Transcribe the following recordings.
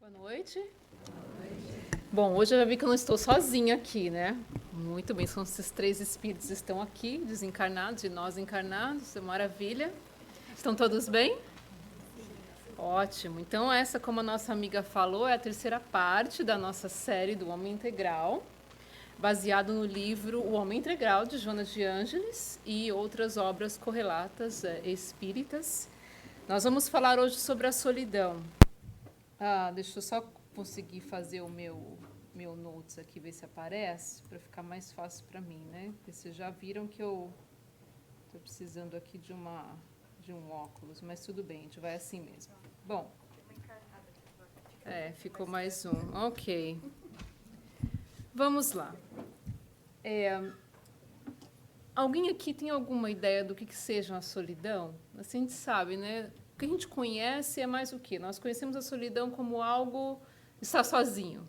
Boa noite. Bom, hoje eu já vi que eu não estou sozinha aqui, né? Muito bem, são esses três espíritos que estão aqui, desencarnados e nós encarnados, é maravilha. Estão todos bem? Ótimo. Então essa, como a nossa amiga falou, é a terceira parte da nossa série do Homem Integral, baseado no livro O Homem Integral, de Joana de Ângeles e outras obras correlatas espíritas. Nós vamos falar hoje sobre a solidão. Deixa eu só conseguir fazer o meu notes aqui, ver se aparece, para ficar mais fácil para mim, né? Porque vocês já viram que eu estou precisando aqui de um óculos, mas tudo bem, a gente vai assim mesmo. Bom, ficou mais um. Ok. Vamos lá. Alguém aqui tem alguma ideia do que seja a solidão? Assim, a gente sabe, né? O que a gente conhece é mais o quê? Nós conhecemos a solidão como algo de estar sozinho.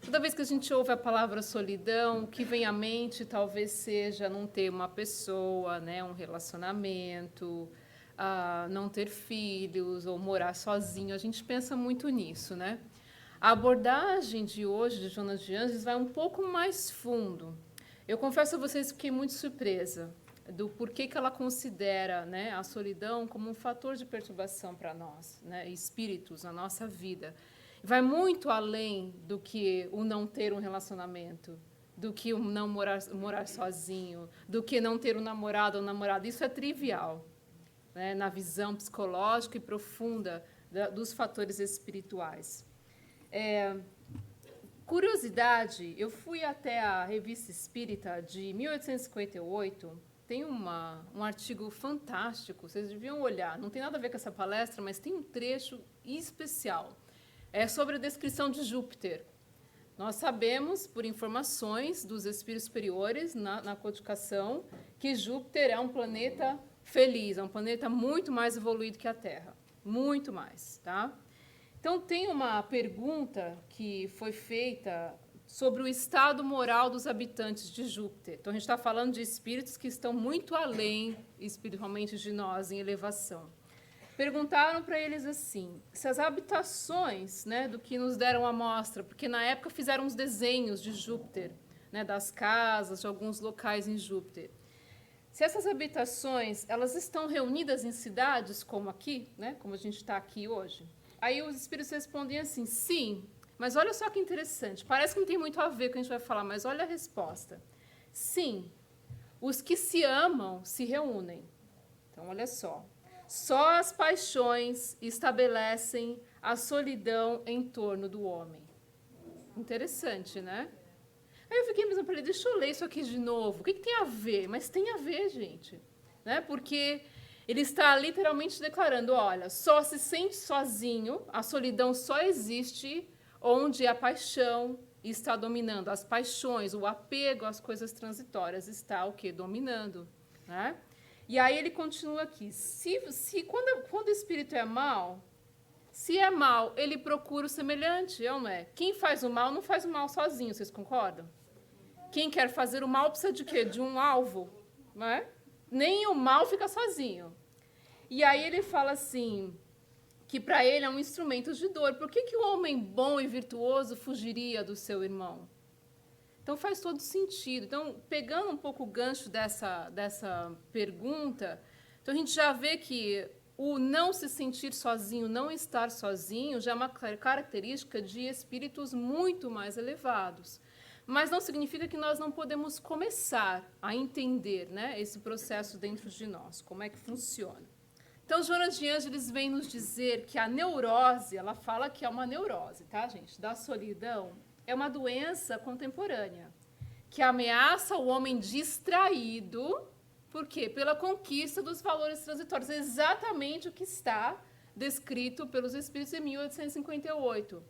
Toda vez que a gente ouve a palavra solidão, o que vem à mente talvez seja não ter uma pessoa, né, um relacionamento, não ter filhos ou morar sozinho. A gente pensa muito nisso, né? A abordagem de hoje de Joana de Ângeles vai um pouco mais fundo. Eu confesso a vocês que fiquei muito surpresa do porquê que ela considera, né, a solidão como um fator de perturbação para nós, né, espíritos na nossa vida. Vai muito além do que o não ter um relacionamento, do que o não morar sozinho, do que não ter um namorado ou namorada. Isso é trivial, né, na visão psicológica e profunda dos fatores espirituais. Curiosidade, eu fui até a Revista Espírita de 1858. Tem um artigo fantástico, vocês deviam olhar. Não tem nada a ver com essa palestra, mas tem um trecho especial. É sobre a descrição de Júpiter. Nós sabemos, por informações dos espíritos superiores na codificação, que Júpiter é um planeta feliz, é um planeta muito mais evoluído que a Terra. Muito mais, tá? Então, tem uma pergunta que foi feita sobre o estado moral dos habitantes de Júpiter. Então, a gente está falando de espíritos que estão muito além, espiritualmente, de nós, em elevação. Perguntaram para eles assim, se as habitações, né, do que nos deram amostra, porque na época fizeram uns desenhos de Júpiter, né, das casas, de alguns locais em Júpiter. Se essas habitações, elas estão reunidas em cidades como aqui, né, como a gente está aqui hoje. Aí os espíritos respondem assim, sim, mas olha só que interessante, parece que não tem muito a ver com o que a gente vai falar, mas olha a resposta. Sim, os que se amam se reúnem. Então, olha só as paixões estabelecem a solidão em torno do homem. Interessante, né? Aí eu fiquei pensando para ele, deixa eu ler isso aqui de novo, o que tem a ver? Mas tem a ver, gente, né? Porque ele está literalmente declarando, olha, só se sente sozinho, a solidão só existe onde a paixão está dominando. As paixões, o apego às coisas transitórias está o quê? Dominando, né? E aí ele continua aqui, quando o espírito é mau, se é mal, ele procura o semelhante, não é? Quem faz o mal não faz o mal sozinho, vocês concordam? Quem quer fazer o mal precisa de quê? De um alvo, não é? Nem o mal fica sozinho. E aí ele fala assim, que para ele é um instrumento de dor. Por que o homem bom e virtuoso fugiria do seu irmão? Então faz todo sentido. Então, pegando um pouco o gancho dessa pergunta, então a gente já vê que o não se sentir sozinho, não estar sozinho, já é uma característica de espíritos muito mais elevados. Mas não significa que nós não podemos começar a entender, né, esse processo dentro de nós, como é que funciona. Então, Joana de Ângeles vem nos dizer que a neurose, ela fala que é uma neurose, tá, gente? Da solidão, é uma doença contemporânea, que ameaça o homem distraído, por quê? Pela conquista dos valores transitórios, exatamente o que está descrito pelos Espíritos em 1858.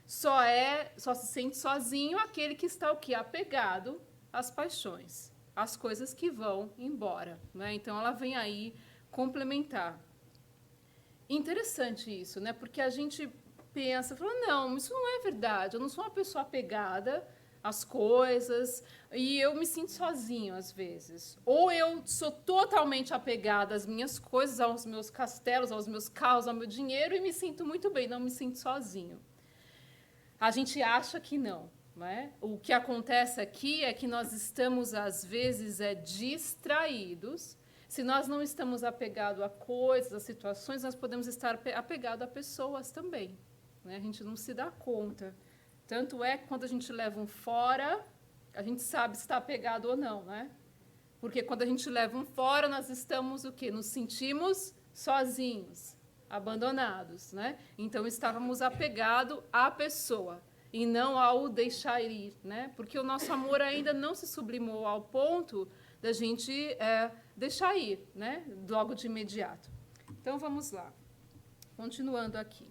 Só se sente sozinho aquele que está o quê? Apegado às paixões, às coisas que vão embora, né? Então, ela vem aí complementar. Interessante isso, né? Porque a gente pensa, fala, não, isso não é verdade, eu não sou uma pessoa apegada às coisas e eu me sinto sozinho às vezes. Ou eu sou totalmente apegada às minhas coisas, aos meus castelos, aos meus carros, ao meu dinheiro e me sinto muito bem, não me sinto sozinho. A gente acha que não, não é? O que acontece aqui é que nós estamos, às vezes, distraídos. Se nós não estamos apegados a coisas, a situações, nós podemos estar apegados a pessoas também. Né? A gente não se dá conta. Tanto é que quando a gente leva um fora, a gente sabe se está apegado ou não, né? Porque quando a gente leva um fora, nós estamos o quê? Nos sentimos sozinhos, abandonados, né? Então estávamos apegados à pessoa e não ao deixar ir, né? Porque o nosso amor ainda não se sublimou ao ponto da gente deixar ir, né? Logo de imediato. Então vamos lá. Continuando aqui.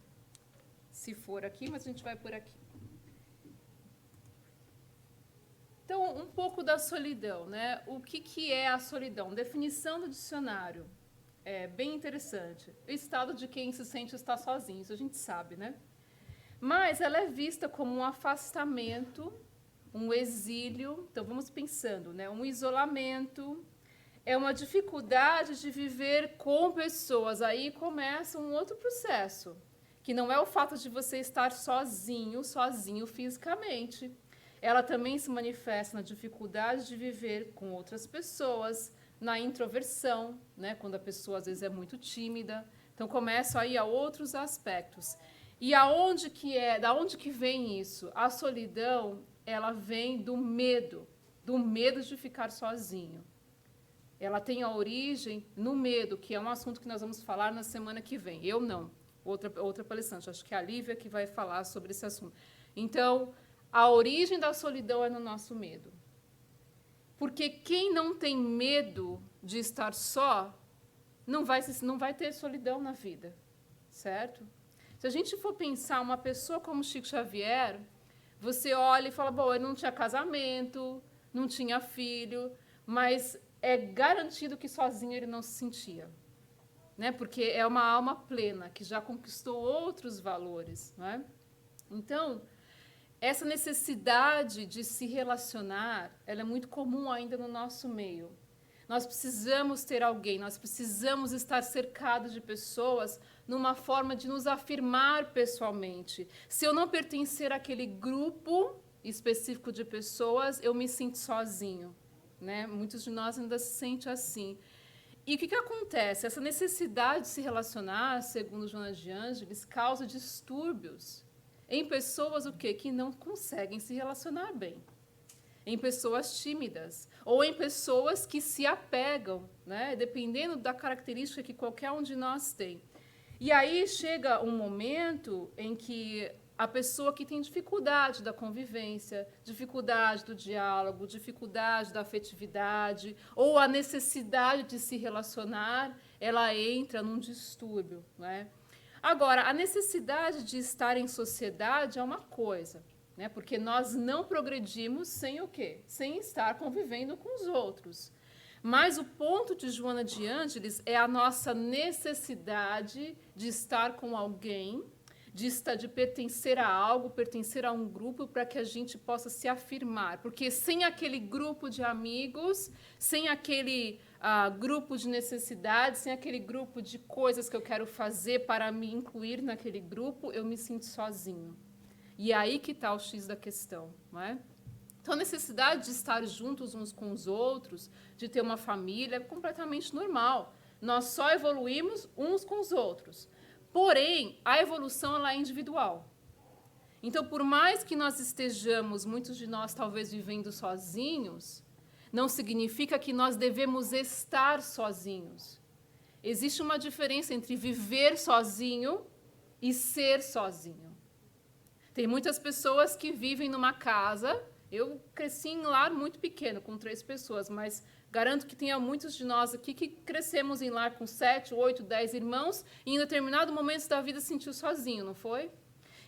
Se for aqui, mas a gente vai por aqui. Então, um pouco da solidão, né? O que é a solidão? Definição do dicionário. É bem interessante. O estado de quem se sente estar sozinho, isso a gente sabe, né? Mas ela é vista como um afastamento, um exílio. Então, vamos pensando, né? Um isolamento. É uma dificuldade de viver com pessoas. Aí começa um outro processo, que não é o fato de você estar sozinho fisicamente. Ela também se manifesta na dificuldade de viver com outras pessoas, na introversão, né, quando a pessoa às vezes é muito tímida. Então começam aí a outros aspectos. E da onde que vem isso? A solidão, ela vem do medo de ficar sozinho. Ela tem a origem no medo, que é um assunto que nós vamos falar na semana que vem. Eu não, outra palestrante, acho que é a Lívia que vai falar sobre esse assunto. Então, a origem da solidão é no nosso medo. Porque quem não tem medo de estar só, não vai ter solidão na vida, certo? Se a gente for pensar uma pessoa como Chico Xavier, você olha e fala, bom, ele não tinha casamento, não tinha filho, mas é garantido que sozinho ele não se sentia. Né? Porque é uma alma plena, que já conquistou outros valores. Não é? Então, essa necessidade de se relacionar, ela é muito comum ainda no nosso meio. Nós precisamos ter alguém, nós precisamos estar cercados de pessoas numa forma de nos afirmar pessoalmente. Se eu não pertencer àquele grupo específico de pessoas, eu me sinto sozinho. Né? Muitos de nós ainda se sentem assim. E o que acontece? Essa necessidade de se relacionar, segundo Joana de Ângeles, causa distúrbios em pessoas o quê? Que não conseguem se relacionar bem. Em pessoas tímidas. Ou em pessoas que se apegam, né? Dependendo da característica que qualquer um de nós tem. E aí chega um momento em que a pessoa que tem dificuldade da convivência, dificuldade do diálogo, dificuldade da afetividade, ou a necessidade de se relacionar, ela entra num distúrbio, né? Agora, a necessidade de estar em sociedade é uma coisa, né? Porque nós não progredimos sem o quê? Sem estar convivendo com os outros. Mas o ponto de Joana de Ângeles é a nossa necessidade de estar com alguém, de pertencer a algo, pertencer a um grupo, para que a gente possa se afirmar. Porque sem aquele grupo de amigos, sem aquele grupo de necessidades, sem aquele grupo de coisas que eu quero fazer para me incluir naquele grupo, eu me sinto sozinho. E é aí que está o X da questão, não é? Então, a necessidade de estar juntos uns com os outros, de ter uma família, é completamente normal. Nós só evoluímos uns com os outros. Porém, a evolução ela é individual. Então, por mais que nós estejamos, muitos de nós talvez vivendo sozinhos, não significa que nós devemos estar sozinhos. Existe uma diferença entre viver sozinho e ser sozinho. Tem muitas pessoas que vivem numa casa. Eu cresci em lar muito pequeno, com 3 pessoas, mas garanto que tenha muitos de nós aqui que crescemos em lar com 7, 8, 10 irmãos e em determinado momento da vida se sentiu sozinho, não foi?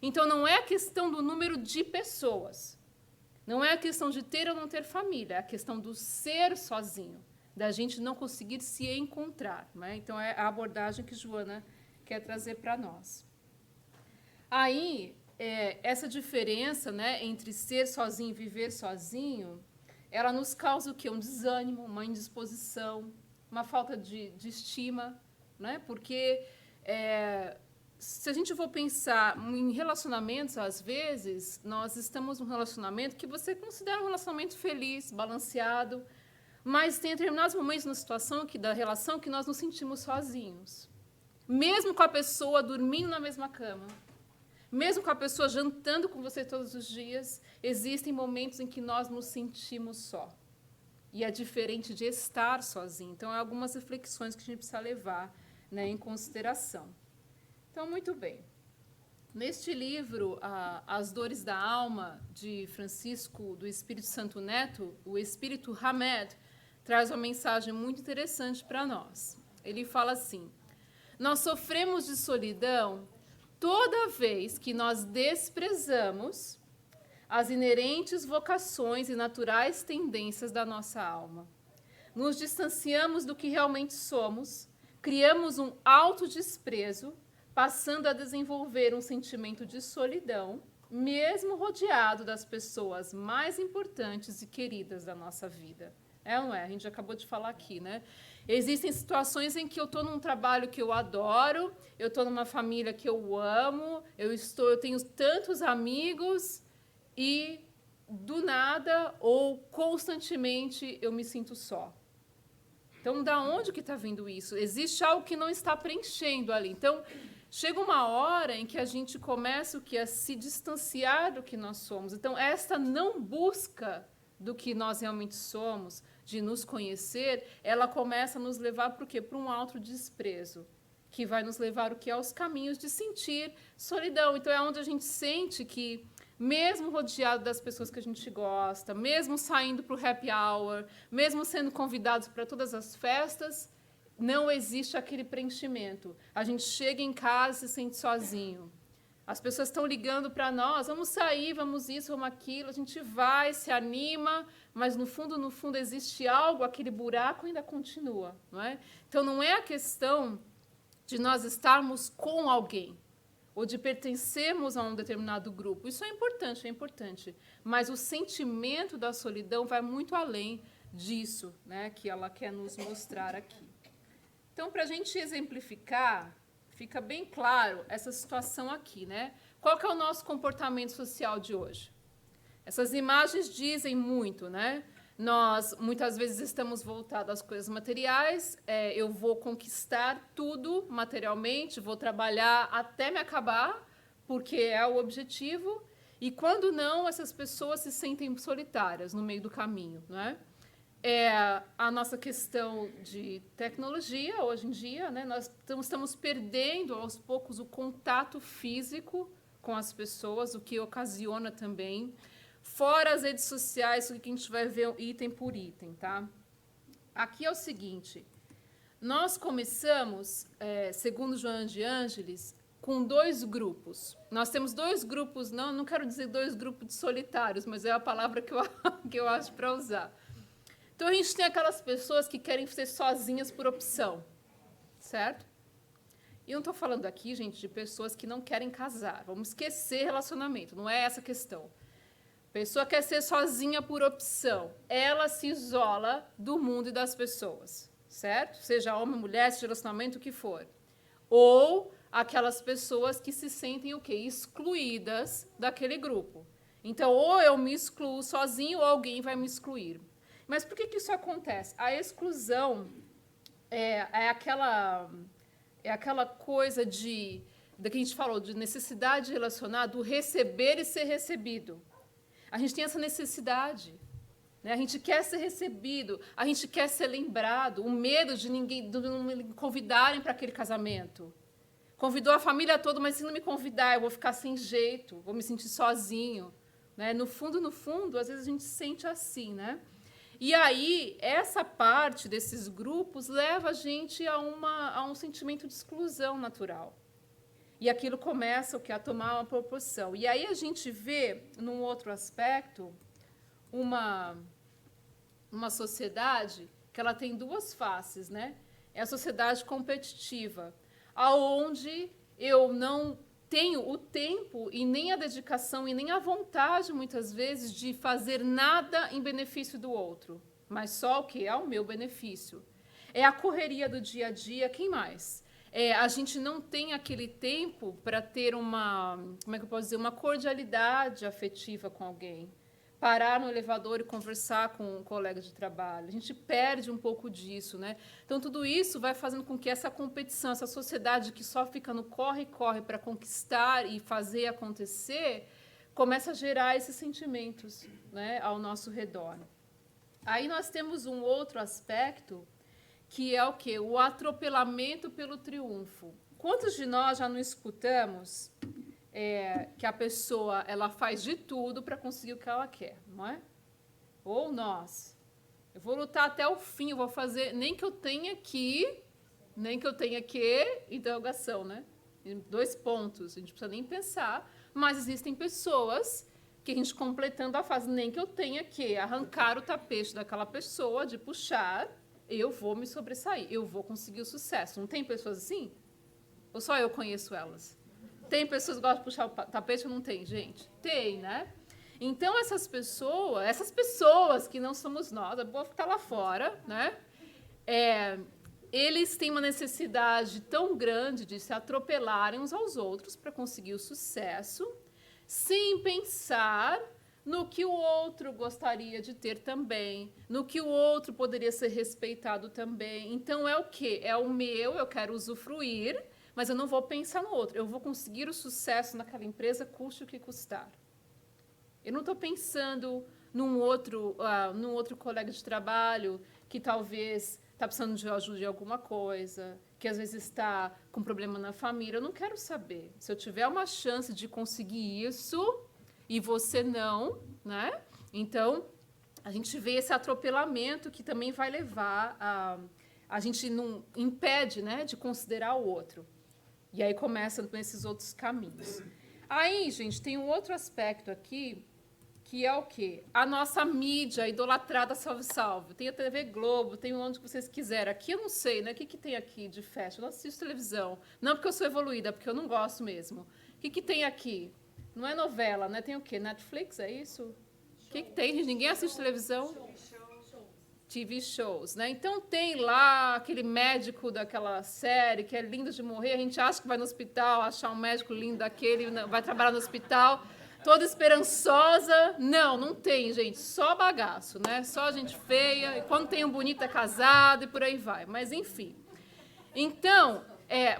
Então, não é a questão do número de pessoas. Não é a questão de ter ou não ter família. É a questão do ser sozinho, da gente não conseguir se encontrar. Né? Então, é a abordagem que Joana quer trazer para nós. Aí, essa diferença, né, entre ser sozinho e viver sozinho, ela nos causa o quê? Um desânimo, uma indisposição, uma falta de estima, né? Porque se a gente for pensar em relacionamentos, às vezes, nós estamos num relacionamento que você considera um relacionamento feliz, balanceado, mas tem determinados momentos na situação da relação que nós nos sentimos sozinhos. Mesmo com a pessoa dormindo na mesma cama, mesmo com a pessoa jantando com você todos os dias, existem momentos em que nós nos sentimos só. E é diferente de estar sozinho. Então, há algumas reflexões que a gente precisa levar, né, em consideração. Então, muito bem. Neste livro, As Dores da Alma, de Francisco do Espírito Santo Neto, o Espírito Hamed traz uma mensagem muito interessante para nós. Ele fala assim: nós sofremos de solidão toda vez que nós desprezamos as inerentes vocações e naturais tendências da nossa alma. Nos distanciamos do que realmente somos, criamos um autodesprezo, passando a desenvolver um sentimento de solidão, mesmo rodeado das pessoas mais importantes e queridas da nossa vida. É ou não é? A gente acabou de falar aqui, né? Existem situações em que eu estou num trabalho que eu adoro, eu estou numa família que eu amo, eu tenho tantos amigos e, do nada ou constantemente, eu me sinto só. Então, da onde que está vindo isso? Existe algo que não está preenchendo ali. Então, chega uma hora em que a gente começa a se distanciar do que nós somos. Então, esta não busca do que nós realmente somos, de nos conhecer, ela começa a nos levar para o quê? Para um autodesprezo, que vai nos levar o quê? Aos caminhos de sentir solidão. Então, é onde a gente sente que, mesmo rodeado das pessoas que a gente gosta, mesmo saindo para o happy hour, mesmo sendo convidados para todas as festas, não existe aquele preenchimento. A gente chega em casa e se sente sozinho. As pessoas estão ligando para nós, vamos sair, vamos isso, vamos aquilo, a gente vai, se anima, mas no fundo existe algo, aquele buraco ainda continua, não é? Então não é a questão de nós estarmos com alguém ou de pertencermos a um determinado grupo. Isso é importante, mas o sentimento da solidão vai muito além disso, né, que ela quer nos mostrar aqui. Então, para a gente exemplificar, fica bem claro essa situação aqui, né? Qual que é o nosso comportamento social de hoje? Essas imagens dizem muito, né? Nós, muitas vezes, estamos voltados às coisas materiais, eu vou conquistar tudo materialmente, vou trabalhar até me acabar, porque é o objetivo, e quando não, essas pessoas se sentem solitárias no meio do caminho, né? A nossa questão de tecnologia, hoje em dia, né, nós estamos perdendo, aos poucos, o contato físico com as pessoas, o que ocasiona também, fora as redes sociais, o que a gente vai ver item por item. Tá? Aqui é o seguinte, nós começamos, segundo Joana de Ângeles, com 2 grupos. Nós temos 2 grupos, não quero dizer 2 grupos de solitários, mas é a palavra que eu acho para usar. Então, a gente tem aquelas pessoas que querem ser sozinhas por opção, certo? E eu não estou falando aqui, gente, de pessoas que não querem casar. Vamos esquecer relacionamento, não é essa a questão. A pessoa quer ser sozinha por opção. Ela se isola do mundo e das pessoas, certo? Seja homem, mulher, seja relacionamento, o que for. Ou aquelas pessoas que se sentem o quê? Excluídas daquele grupo. Então, ou eu me excluo sozinho, ou alguém vai me excluir. Mas por que isso acontece? A exclusão é aquela coisa da que a gente falou, de necessidade de relacionar, do receber e ser recebido. A gente tem essa necessidade, né? A gente quer ser recebido, a gente quer ser lembrado, o medo de não me convidarem para aquele casamento. Convidou a família toda, mas se não me convidar, eu vou ficar sem jeito, vou me sentir sozinho, né? No fundo, às vezes a gente se sente assim, né? E aí, essa parte desses grupos leva a gente a um sentimento de exclusão natural. E aquilo começa a tomar uma proporção. E aí a gente vê, num outro aspecto, uma sociedade que ela tem 2 faces, né? É a sociedade competitiva, aonde eu não tenho o tempo e nem a dedicação e nem a vontade, muitas vezes, de fazer nada em benefício do outro, mas só o que é o meu benefício. É a correria do dia a dia, quem mais? a gente não tem aquele tempo para ter como é que eu posso dizer, uma cordialidade afetiva com alguém. Parar no elevador e conversar com um colega de trabalho. A gente perde um pouco disso, né? Então, tudo isso vai fazendo com que essa competição, essa sociedade que só fica no corre-corre para conquistar e fazer acontecer, comece a gerar esses sentimentos, né, ao nosso redor. Aí nós temos um outro aspecto, que é o quê? O atropelamento pelo triunfo. Quantos de nós já não escutamos que a pessoa ela faz de tudo para conseguir o que ela quer, não é? Ou nós. Eu vou lutar até o fim, eu vou fazer, nem que eu tenha que, interrogação, né? 2 pontos, a gente não precisa nem pensar, mas existem pessoas que a gente completando a fase, nem que eu tenha que arrancar o tapete daquela pessoa, de puxar, eu vou me sobressair, eu vou conseguir o sucesso. Não tem pessoas assim? Ou só eu conheço elas? Tem pessoas que gostam de puxar o tapete ou não tem, gente? Tem, né? Então, essas pessoas que não somos nós, a boa que está lá fora, né? Eles têm uma necessidade tão grande de se atropelarem uns aos outros para conseguir o sucesso, sem pensar no que o outro gostaria de ter também, no que o outro poderia ser respeitado também. Então, é o quê? É o meu, eu quero usufruir, mas eu não vou pensar no outro. Eu vou conseguir o sucesso naquela empresa, custe o que custar. Eu não estou pensando num outro colega de trabalho que talvez está precisando de ajuda em alguma coisa, que às vezes está com problema na família. Eu não quero saber. Se eu tiver uma chance de conseguir isso e você não, né? Então, a gente vê esse atropelamento que também vai levar a gente não impede, né, de considerar o outro. E aí começa com esses outros caminhos. Aí, gente, tem um outro aspecto aqui, que é o quê? A nossa mídia idolatrada Salve Salve. Tem a TV Globo, tem onde vocês quiserem. Aqui eu não sei, né? O que tem aqui de festa? Eu não assisto televisão. Não porque eu sou evoluída, porque eu não gosto mesmo. O que tem aqui? Não é novela, né? Tem o quê? Netflix, é isso? O que tem, gente? Ninguém assiste televisão? TV shows, né? Então tem lá aquele médico daquela série que é lindo de morrer, a gente acha que vai no hospital, achar um médico lindo daquele, vai trabalhar no hospital, toda esperançosa. Não tem, gente, só bagaço, né? Só gente feia, e quando tem um bonito é casado e por aí vai. Mas enfim. Então,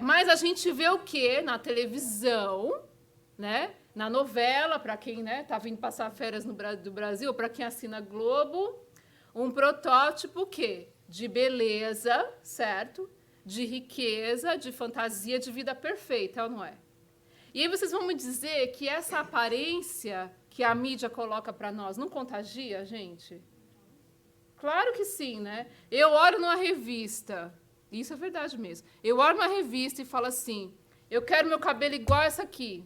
mas a gente vê o quê? Na televisão, né? Na novela, para quem, né, tá vindo passar férias do Brasil, para quem assina Globo, um protótipo quê? De beleza, certo? De riqueza, de fantasia, de vida perfeita, ou não é? E aí vocês vão me dizer que essa aparência que a mídia coloca para nós não contagia, gente? Claro que sim, né? Eu olho numa revista, isso é verdade mesmo. Eu olho numa revista e falo assim, eu quero meu cabelo igual essa aqui.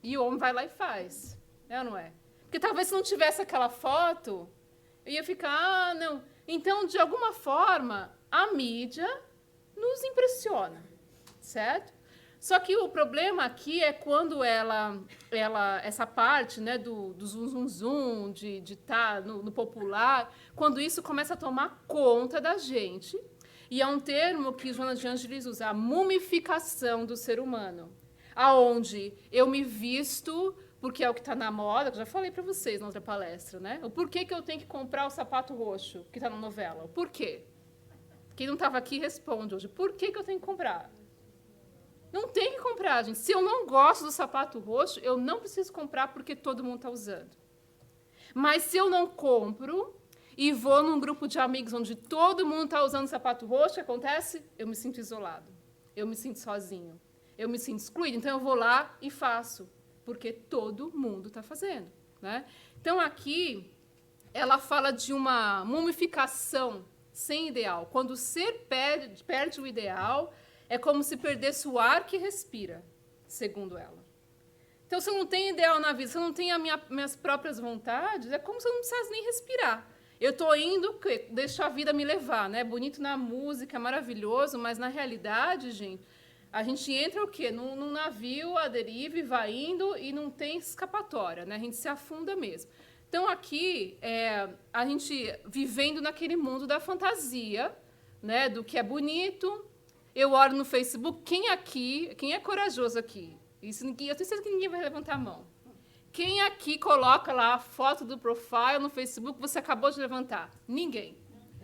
E o homem vai lá e faz, é ou não é? Porque talvez se não tivesse aquela foto, eu ia ficar, não. Então, de alguma forma, a mídia nos impressiona, certo? Só que o problema aqui é quando essa parte, né, do zum, de estar no popular, quando isso começa a tomar conta da gente. E é um termo que Joana de Ângeles usa, a mumificação do ser humano, aonde eu me visto porque é o que está na moda, que eu já falei para vocês na outra palestra, né? O porquê que eu tenho que comprar o sapato roxo que está na novela? O porquê? Quem não estava aqui responde hoje. Por que eu tenho que comprar? Não tem que comprar, gente. Se eu não gosto do sapato roxo, eu não preciso comprar porque todo mundo está usando. Mas se eu não compro e vou num grupo de amigos onde todo mundo está usando sapato roxo, o que acontece? Eu me sinto isolado. Eu me sinto sozinho. Eu me sinto excluído. Então, eu vou lá e faço. Porque todo mundo está fazendo, né? Então, aqui, ela fala de uma mumificação sem ideal. Quando o ser perde o ideal, é como se perdesse o ar que respira, segundo ela. Então, se eu não tenho ideal na vida, se eu não tenho minhas próprias vontades, é como se eu não precisasse nem respirar. Eu estou indo, deixo a vida me levar, né? Bonito na música, maravilhoso, mas, na realidade, gente, a gente entra o quê? Num navio à deriva e vai indo e não tem escapatória, né? A gente se afunda mesmo. Então, aqui, a gente vivendo naquele mundo da fantasia, né? Do que é bonito, Eu olho no Facebook, quem é corajoso aqui? Isso, eu tenho certeza que ninguém vai levantar a mão. Quem aqui coloca lá a foto do profile no Facebook que você acabou de levantar? Ninguém.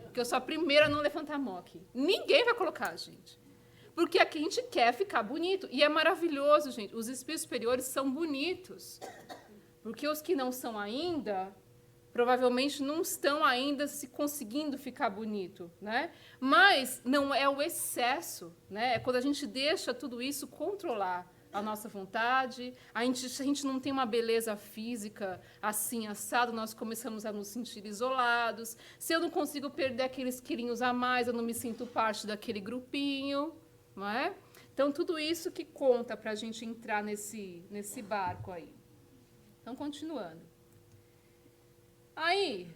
Porque eu sou a primeira a não levantar a mão aqui. Ninguém vai colocar, gente. Porque aqui a gente quer ficar bonito. E é maravilhoso, gente. Os espíritos superiores são bonitos. Porque os que não são ainda, provavelmente não estão ainda se conseguindo ficar bonito, né? Mas não é o excesso, né? É quando a gente deixa tudo isso controlar a nossa vontade, se a gente não tem uma beleza física assim, assado, nós começamos a nos sentir isolados. Se eu não consigo perder aqueles quilinhos a mais, eu não me sinto parte daquele grupinho, não é? Então, tudo isso que conta para a gente entrar nesse barco aí. Então, continuando. Aí,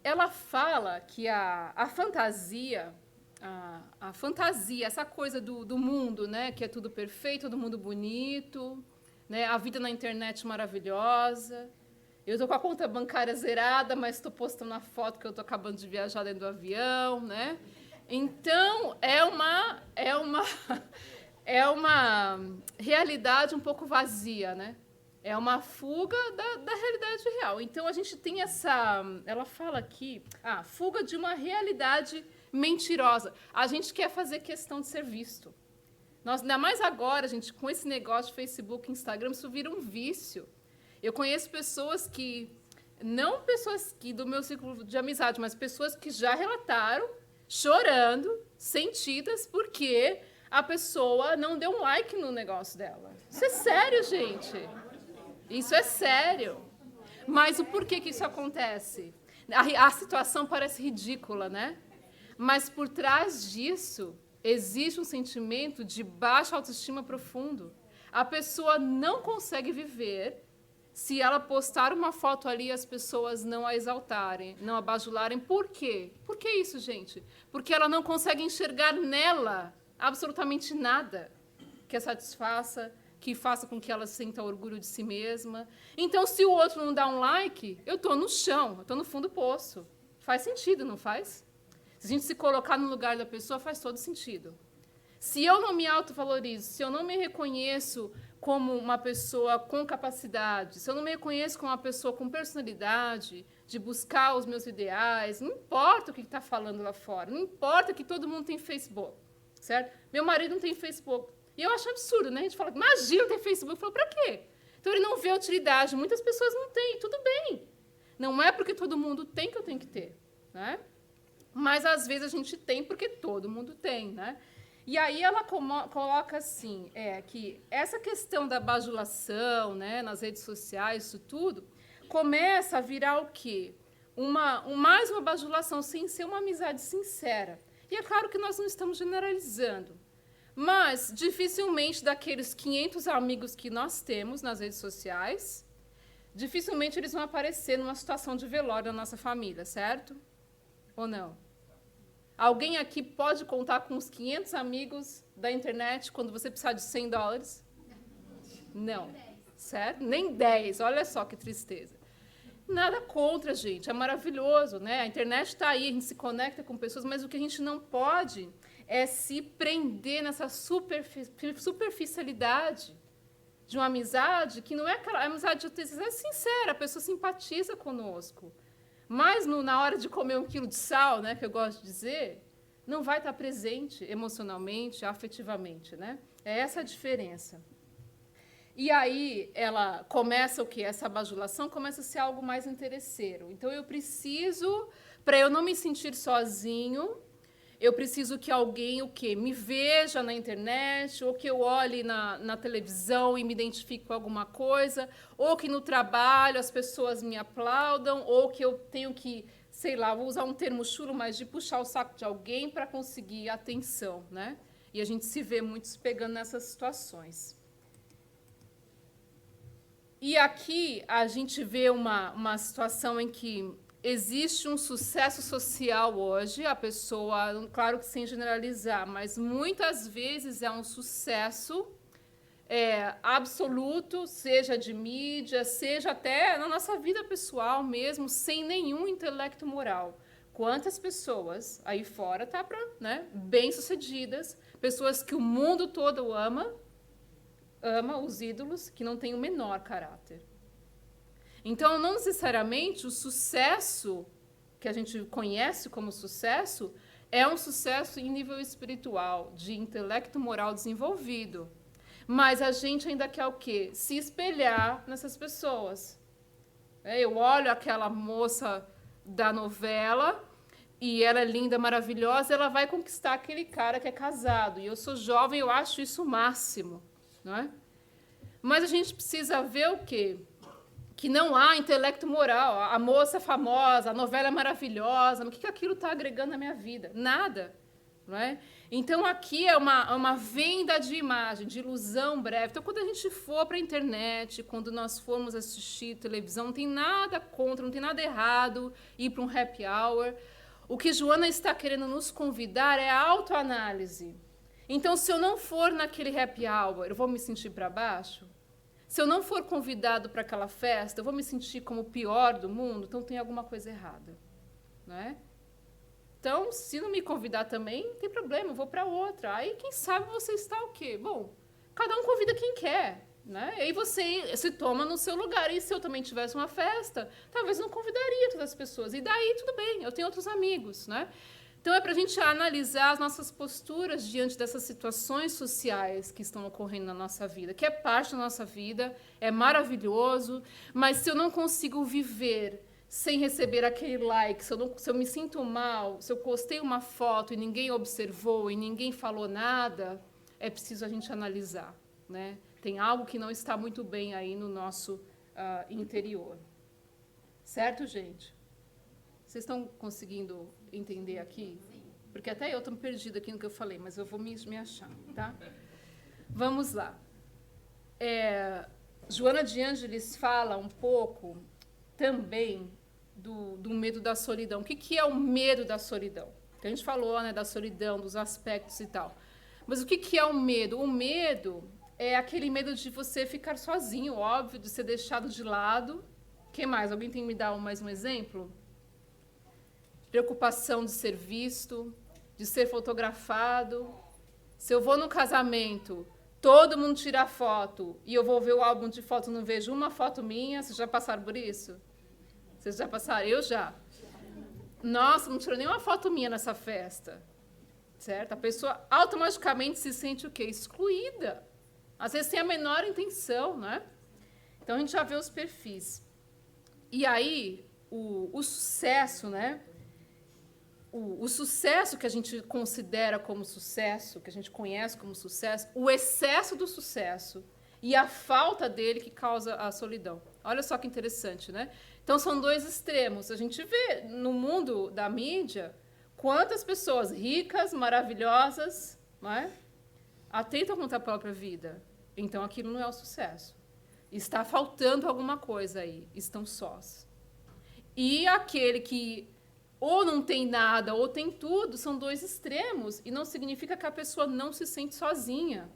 ela fala que a fantasia... A fantasia, essa coisa do mundo, né, que é tudo perfeito, todo mundo bonito, né, a vida na internet maravilhosa. Eu estou com a conta bancária zerada, mas estou postando a foto que eu estou acabando de viajar dentro do avião, né? Então é uma realidade um pouco vazia, né? É uma fuga da realidade real. Então a gente tem ela fala aqui, fuga de uma realidade mentirosa. A gente quer fazer questão de ser visto. Ainda mais agora, gente, com esse negócio de Facebook, Instagram, isso vira um vício. Eu conheço pessoas não pessoas do meu círculo de amizade, mas pessoas que já relataram, chorando, sentidas, porque a pessoa não deu um like no negócio dela. Isso é sério, gente. Isso é sério. Mas o porquê que isso acontece? A situação parece ridícula, né? Mas por trás disso, existe um sentimento de baixa autoestima profundo. A pessoa não consegue viver se ela postar uma foto ali e as pessoas não a exaltarem, não a bajularem. Por quê? Por que isso, gente? Porque ela não consegue enxergar nela absolutamente nada que a satisfaça, que faça com que ela sinta orgulho de si mesma. Então, se o outro não dá um like, eu estou no chão, eu estou no fundo do poço. Faz sentido, não faz? Se a gente se colocar no lugar da pessoa, faz todo sentido. Se eu não me autovalorizo, se eu não me reconheço como uma pessoa com capacidade, se eu não me reconheço como uma pessoa com personalidade, de buscar os meus ideais, não importa o que está falando lá fora, não importa que todo mundo tem Facebook, certo? Meu marido não tem Facebook. E eu acho absurdo, né? A gente fala, imagina ter Facebook. Eu falo, para quê? Então, ele não vê a utilidade. Muitas pessoas não têm, tudo bem. Não é porque todo mundo tem que eu tenho que ter, né? Mas, às vezes, a gente tem porque todo mundo tem, né? E aí ela coloca assim, que essa questão da bajulação, né, nas redes sociais, isso tudo, começa a virar o quê? Mais uma bajulação, sem ser uma amizade sincera. E é claro que nós não estamos generalizando, mas dificilmente daqueles 500 amigos que nós temos nas redes sociais, dificilmente eles vão aparecer numa situação de velório na nossa família, certo? Ou não? Alguém aqui pode contar com os 500 amigos da internet quando você precisar de $100? Não. Certo? Nem 10. Olha só que tristeza. Nada contra, gente. É maravilhoso, né? A internet está aí, a gente se conecta com pessoas, mas o que a gente não pode é se prender nessa superficialidade de uma amizade que não é aquela amizade é sincera, a pessoa simpatiza conosco. Mas na hora de comer 1 quilo de sal, né, que eu gosto de dizer, não vai estar presente emocionalmente, afetivamente, né? É essa a diferença. E aí ela começa o quê? Essa bajulação começa a ser algo mais interesseiro. Então eu preciso, para eu não me sentir sozinho, eu preciso que alguém me veja na internet, ou que eu olhe na televisão e me identifique com alguma coisa, ou que no trabalho as pessoas me aplaudam, ou que eu tenho que, sei lá, vou usar um termo chulo, mas de puxar o saco de alguém para conseguir atenção, né? E a gente se vê muito se pegando nessas situações. E aqui a gente vê uma situação em que existe um sucesso social hoje, a pessoa, claro que sem generalizar, mas muitas vezes é um sucesso absoluto, seja de mídia, seja até na nossa vida pessoal mesmo, sem nenhum intelecto moral. quantas pessoas aí fora tá para, né, bem-sucedidas, pessoas que o mundo todo ama os ídolos, que não têm o menor caráter. Então, não necessariamente o sucesso que a gente conhece como sucesso é um sucesso em nível espiritual, de intelecto moral desenvolvido. Mas a gente ainda quer o quê? Se espelhar nessas pessoas. Eu olho aquela moça da novela e ela é linda, maravilhosa, ela vai conquistar aquele cara que é casado. E eu sou jovem, eu acho isso o máximo, não é? Mas a gente precisa ver o quê? Que não há intelecto moral. A moça é famosa, a novela é maravilhosa, mas o que aquilo está agregando na minha vida? Nada. Não é? Então, aqui é uma venda de imagem, de ilusão breve. Então, quando a gente for para a internet, quando nós formos assistir televisão, não tem nada contra, não tem nada errado ir para um happy hour. O que Joana está querendo nos convidar é a autoanálise. Então, se eu não for naquele happy hour, eu vou me sentir para baixo? Se eu não for convidado para aquela festa, eu vou me sentir como o pior do mundo? Então, tem alguma coisa errada. Não é? Então, se não me convidar também, não tem problema, eu vou para outra. Aí, quem sabe você está o quê? Bom, cada um convida quem quer, né? E aí você se toma no seu lugar. E se eu também tivesse uma festa, talvez não convidaria todas as pessoas. E daí, tudo bem, eu tenho outros amigos, né? Então, é para a gente analisar as nossas posturas diante dessas situações sociais que estão ocorrendo na nossa vida, que é parte da nossa vida, é maravilhoso, mas se eu não consigo viver sem receber aquele like, se eu me sinto mal, se eu postei uma foto e ninguém observou e ninguém falou nada, é preciso a gente analisar, né? Tem algo que não está muito bem aí no nosso interior. Certo, gente? Vocês estão conseguindo entender aqui? Porque até eu estou perdida aqui no que eu falei, mas eu vou me achar, tá? Vamos lá. Joana de Ângeles fala um pouco também do medo da solidão. O que é o medo da solidão? A gente falou, né, da solidão, dos aspectos e tal. Mas o que é o medo? O medo é aquele medo de você ficar sozinho, óbvio, de ser deixado de lado. O que mais? Alguém tem que me dar mais um exemplo? Preocupação de ser visto, de ser fotografado. Se eu vou no casamento, todo mundo tira foto e eu vou ver o álbum de fotos e não vejo uma foto minha. Vocês já passaram por isso? Vocês já passaram? Eu já. Nossa, não tirou nenhuma foto minha nessa festa. Certo? A pessoa automaticamente se sente o quê? Excluída. Às vezes sem a menor intenção, né? Então, a gente já vê os perfis. E aí, o sucesso, né? O sucesso que a gente considera como sucesso, que a gente conhece como sucesso, o excesso do sucesso e a falta dele que causa a solidão. Olha só que interessante, né? Então, são dois extremos. A gente vê no mundo da mídia quantas pessoas ricas, maravilhosas, não é? Atentam contra a própria vida. Então, aquilo não é o sucesso. Está faltando alguma coisa aí. Estão sós. E aquele que ou não tem nada ou tem tudo, são dois extremos. E não significa que a pessoa não se sente sozinha.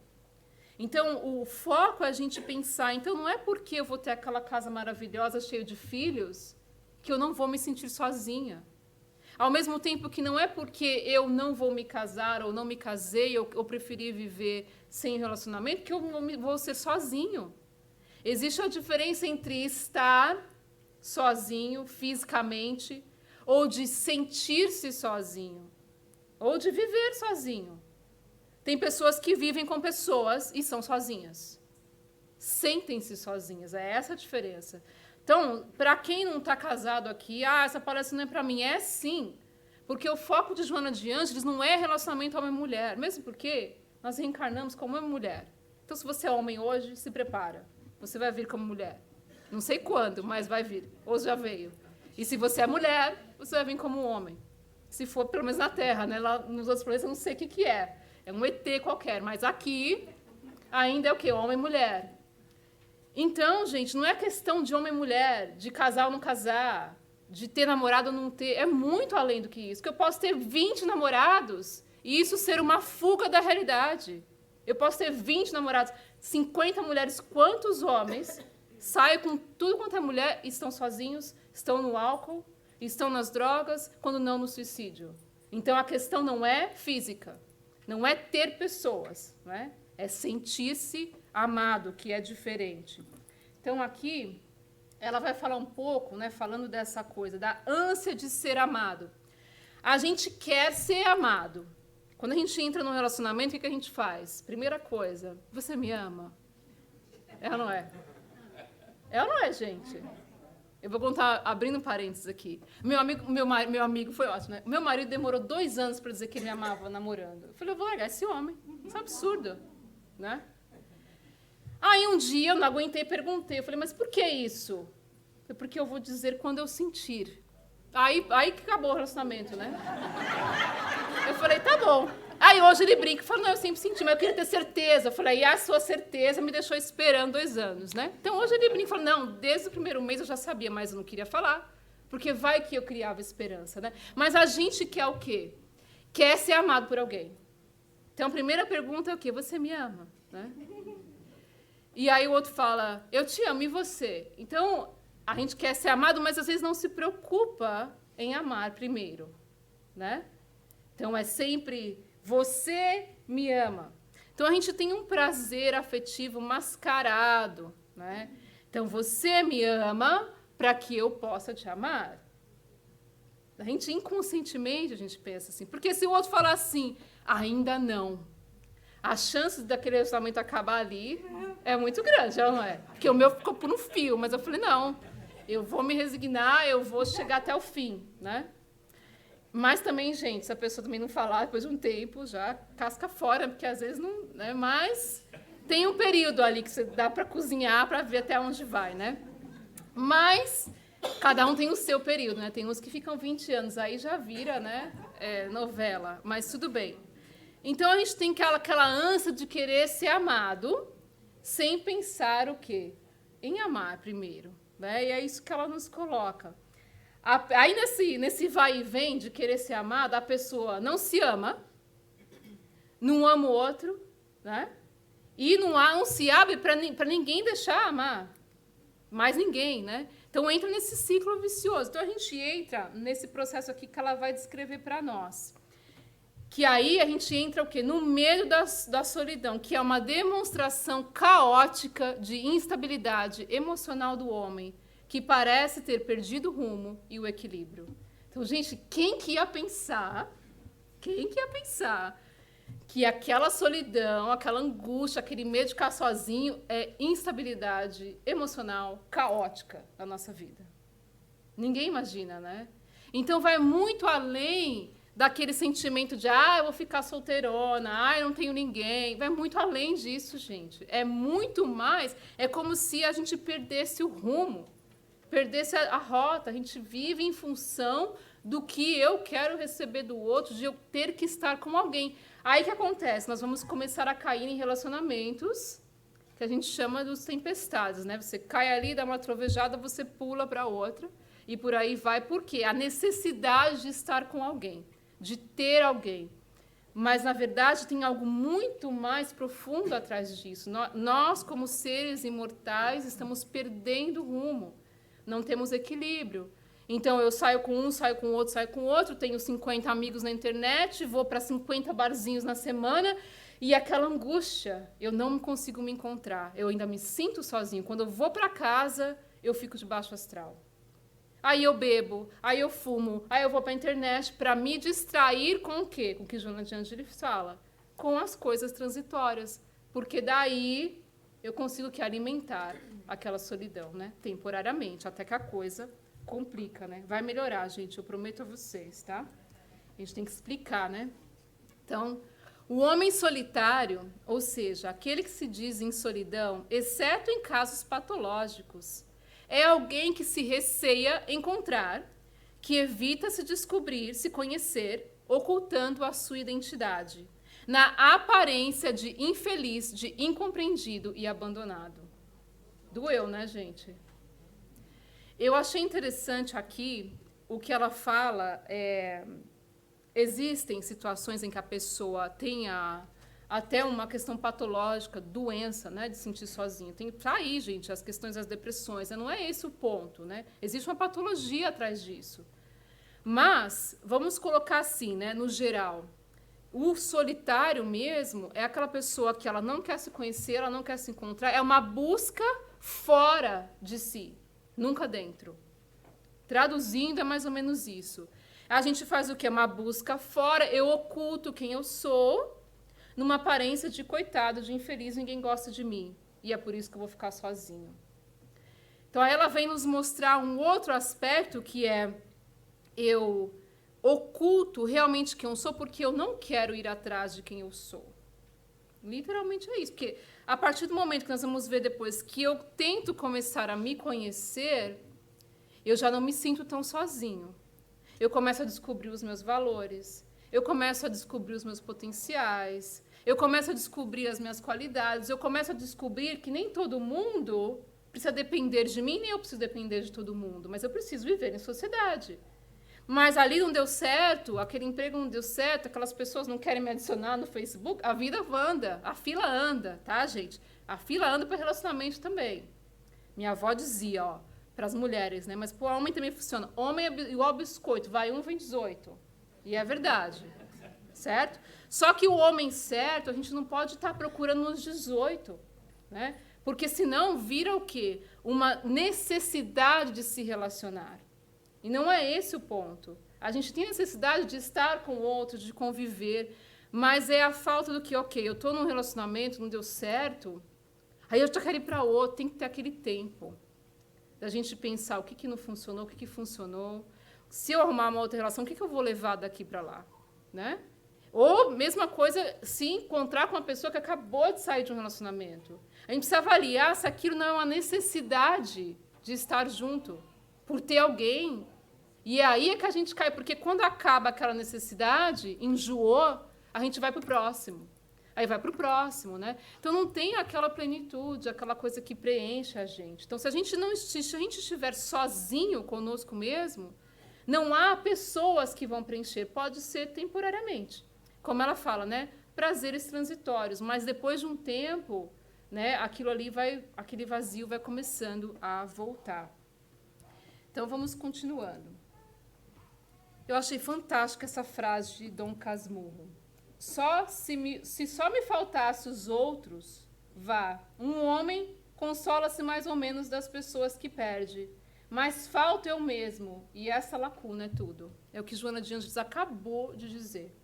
Então, o foco é a gente pensar, então não é porque eu vou ter aquela casa maravilhosa, cheia de filhos, que eu não vou me sentir sozinha. Ao mesmo tempo que não é porque eu não vou me casar ou não me casei ou preferi viver sem relacionamento que eu vou ser sozinho. Existe a diferença entre estar sozinho fisicamente ou de sentir-se sozinho ou de viver sozinho. Tem pessoas que vivem com pessoas e são sozinhas. Sentem-se sozinhas, é essa a diferença. Então, para quem não está casado aqui, essa palestra não é para mim. É sim, porque o foco de Joana de Ângeles não é relacionamento homem-mulher, mesmo porque nós reencarnamos como homem-mulher. Então, se você é homem hoje, se prepara. Você vai vir como mulher. Não sei quando, mas vai vir. Ou já veio. E se você é mulher, você vai vir como homem. Se for, pelo menos na Terra, né? Lá nos outros planetas eu não sei o que é. É um ET qualquer, mas aqui ainda é o quê? Homem e mulher. Então, gente, não é questão de homem e mulher, de casar ou não casar, de ter namorado ou não ter. É muito além do que isso. Que eu posso ter 20 namorados e isso ser uma fuga da realidade. Eu posso ter 20 namorados, 50 mulheres, quantos homens saem com tudo quanto é mulher e estão sozinhos, estão no álcool, estão nas drogas, quando não no suicídio. Então, a questão não é física, não é ter pessoas, né? É sentir-se amado, que é diferente. Então, aqui, ela vai falar um pouco, né, falando dessa coisa, da ânsia de ser amado. A gente quer ser amado. Quando a gente entra num relacionamento, o que a gente faz? Primeira coisa, você me ama? É ou não é? É ou não é, gente? Eu vou contar, abrindo parênteses aqui. Meu amigo foi ótimo, né? Meu marido demorou 2 anos para dizer que me amava namorando. Eu falei, eu vou largar esse homem. Isso é um absurdo, né? Aí um dia eu não aguentei e perguntei. Eu falei, mas por que isso? Foi porque eu vou dizer quando eu sentir. Aí que acabou o relacionamento, né? Eu falei, tá bom. Aí hoje ele brinca e fala, não, eu sempre senti, mas eu queria ter certeza. Eu falei, e a sua certeza me deixou esperando 2 anos, né? Então hoje ele brinca e fala, não, desde o primeiro mês eu já sabia, mas eu não queria falar, porque vai que eu criava esperança, né? Mas a gente quer o quê? Quer ser amado por alguém. Então a primeira pergunta é o quê? Você me ama, né? E aí o outro fala, eu te amo, e você? Então a gente quer ser amado, mas às vezes não se preocupa em amar primeiro, né? Então é sempre... Você me ama. Então, a gente tem um prazer afetivo mascarado, né? Então, você me ama para que eu possa te amar. A gente, inconscientemente, a gente pensa assim. Porque se o outro falar assim, ainda não, a chance daquele relacionamento acabar ali é muito grande, não é? Porque o meu ficou por um fio, mas eu falei, não, eu vou me resignar, eu vou chegar até o fim, né? Mas também, gente, se a pessoa também não falar, depois de um tempo, já casca fora, porque às vezes não... Né? Mas tem um período ali que você dá para cozinhar, para ver até onde vai, né? Mas cada um tem o seu período, né? Tem uns que ficam 20 anos, aí já vira, né, novela, mas tudo bem. Então, a gente tem aquela ânsia de querer ser amado, sem pensar o quê? Em amar primeiro, né? E é isso que ela nos coloca. Aí, nesse vai e vem de querer ser amado, a pessoa não se ama, não ama o outro, né? E não se abre para ninguém deixar amar. Mais ninguém, né? Então, entra nesse ciclo vicioso. Então, a gente entra nesse processo aqui que ela vai descrever para nós. Que aí a gente entra o quê? No meio da solidão, que é uma demonstração caótica de instabilidade emocional do homem, que parece ter perdido o rumo e o equilíbrio. Então, gente, quem que ia pensar que aquela solidão, aquela angústia, aquele medo de ficar sozinho é instabilidade emocional caótica na nossa vida? Ninguém imagina, né? Então, vai muito além daquele sentimento de, eu vou ficar solteirona, eu não tenho ninguém. Vai muito além disso, gente. É muito mais, é como se a gente perdesse o rumo, perdesse a rota. A gente vive em função do que eu quero receber do outro, de eu ter que estar com alguém. Aí o que acontece? Nós vamos começar a cair em relacionamentos que a gente chama dos tempestades, né? Você cai ali, dá uma trovejada, você pula para outra e por aí vai. Por quê? A necessidade de estar com alguém, de ter alguém. Mas, na verdade, tem algo muito mais profundo atrás disso. Nós, como seres imortais, estamos perdendo o rumo. Não temos equilíbrio. Então, eu saio com um, saio com outro, saio com outro, tenho 50 amigos na internet, vou para 50 barzinhos na semana, e aquela angústia, eu não consigo me encontrar. Eu ainda me sinto sozinho. Quando eu vou para casa, eu fico de baixo astral. Aí eu bebo, aí eu fumo, aí eu vou para a internet para me distrair com o quê? Com o que Joana de Angelis fala. Com as coisas transitórias. Porque daí eu consigo alimentar aquela solidão, né? Temporariamente, até que a coisa complica, né? Vai melhorar, gente, eu prometo a vocês, tá? A gente tem que explicar, né? Então, o homem solitário, ou seja, aquele que se diz em solidão, exceto em casos patológicos, é alguém que se receia encontrar, que evita se descobrir, se conhecer, ocultando a sua identidade, na aparência de infeliz, de incompreendido e abandonado. Doeu, né, gente? Eu achei interessante aqui o que ela fala. Existem situações em que a pessoa tenha até uma questão patológica, doença, né, de sentir sozinho. Tem tá aí, gente, as questões das depressões. Não é esse o ponto, né? Existe uma patologia atrás disso. Mas, vamos colocar assim, né, no geral. O solitário mesmo é aquela pessoa que ela não quer se conhecer, ela não quer se encontrar, é uma busca fora de si, nunca dentro. Traduzindo, é mais ou menos isso. A gente faz o quê? Uma busca fora, eu oculto quem eu sou, numa aparência de coitado, de infeliz, ninguém gosta de mim. E é por isso que eu vou ficar sozinho. Então, aí ela vem nos mostrar um outro aspecto, que é eu oculto realmente quem eu sou porque eu não quero ir atrás de quem eu sou. Literalmente é isso. Porque a partir do momento que nós vamos ver depois que eu tento começar a me conhecer, eu já não me sinto tão sozinho. Eu começo a descobrir os meus valores, eu começo a descobrir os meus potenciais, eu começo a descobrir as minhas qualidades, eu começo a descobrir que nem todo mundo precisa depender de mim, nem eu preciso depender de todo mundo, mas eu preciso viver em sociedade. Mas ali não deu certo, aquele emprego não deu certo, aquelas pessoas não querem me adicionar no Facebook, a vida anda, a fila anda, tá, gente? A fila anda para relacionamento também. Minha avó dizia, ó, para as mulheres, né? Mas para o homem também funciona. Homem é igual biscoito, vai 1, vem 18. E é verdade, certo? Só que o homem certo, a gente não pode estar procurando nos 18, né? Porque senão vira o quê? Uma necessidade de se relacionar. E não é esse o ponto. A gente tem necessidade de estar com o outro, de conviver, mas é a falta do que, ok, eu estou num relacionamento, não deu certo, aí eu já quero ir para outro, tem que ter aquele tempo da gente pensar o que não funcionou, o que funcionou. Se eu arrumar uma outra relação, o que eu vou levar daqui para lá? Né? Ou, mesma coisa, se encontrar com uma pessoa que acabou de sair de um relacionamento. A gente precisa avaliar se aquilo não é uma necessidade de estar junto, por ter alguém. E aí é que a gente cai, porque quando acaba aquela necessidade, enjoou, a gente vai para o próximo. Aí vai para o próximo, né? Então não tem aquela plenitude, aquela coisa que preenche a gente. Então, se a gente estiver sozinho conosco mesmo, não há pessoas que vão preencher. Pode ser temporariamente. Como ela fala, né? Prazeres transitórios, mas depois de um tempo, né, aquele vazio vai começando a voltar. Então vamos continuando. Eu achei fantástica essa frase de Dom Casmurro. Se só me faltasse os outros, vá. Um homem consola-se mais ou menos das pessoas que perde. Mas falta eu mesmo. E essa lacuna é tudo. É o que Joana de Ângeles acabou de dizer.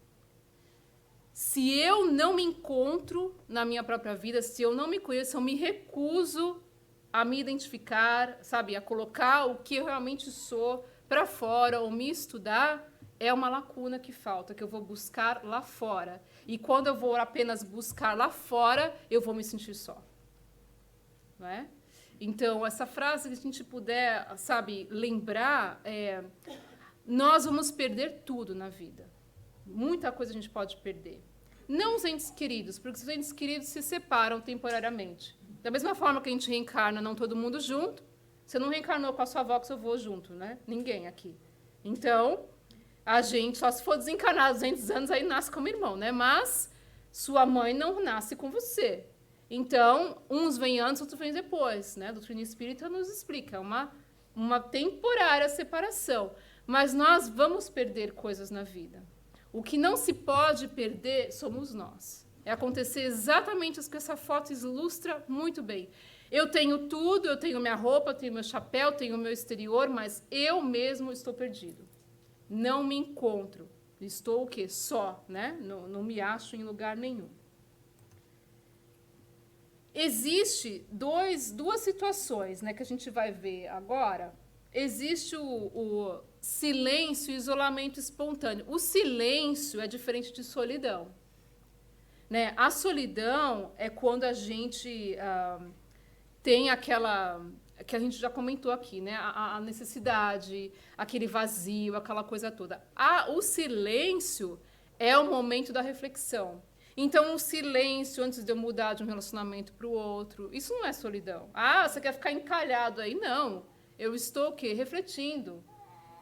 Se eu não me encontro na minha própria vida, se eu não me conheço, eu me recuso a me identificar, sabe, a colocar o que eu realmente sou para fora ou me estudar, é uma lacuna que falta, que eu vou buscar lá fora. E quando eu vou apenas buscar lá fora, eu vou me sentir só. Não é? Então, essa frase, se a gente puder, sabe, lembrar, nós vamos perder tudo na vida. Muita coisa a gente pode perder. Não os entes queridos, porque os entes queridos se separam temporariamente. Da mesma forma que a gente reencarna, não todo mundo junto, você não reencarnou com a sua avó que eu vou junto, né? Ninguém aqui. Então, a gente, só se for desencarnado 200 anos, aí nasce como irmão, né? Mas sua mãe não nasce com você. Então, uns vêm antes, outros vêm depois, né? A doutrina espírita nos explica, uma temporária separação. Mas nós vamos perder coisas na vida. O que não se pode perder somos nós. É acontecer exatamente isso que essa foto ilustra muito bem. Eu tenho tudo, eu tenho minha roupa, eu tenho meu chapéu, tenho o meu exterior, mas eu mesmo estou perdido. Não me encontro. Estou o quê? Só, né? Não me acho em lugar nenhum. Existe duas situações, né, que a gente vai ver agora. Existe o silêncio e isolamento espontâneo. O silêncio é diferente de solidão. Né? A solidão é quando a gente tem aquela que a gente já comentou aqui, né? A necessidade, aquele vazio, aquela coisa toda. O silêncio é o momento da reflexão. Então, o silêncio antes de eu mudar de um relacionamento para o outro, isso não é solidão. Você quer ficar encalhado aí? Não. Eu estou o quê? Refletindo.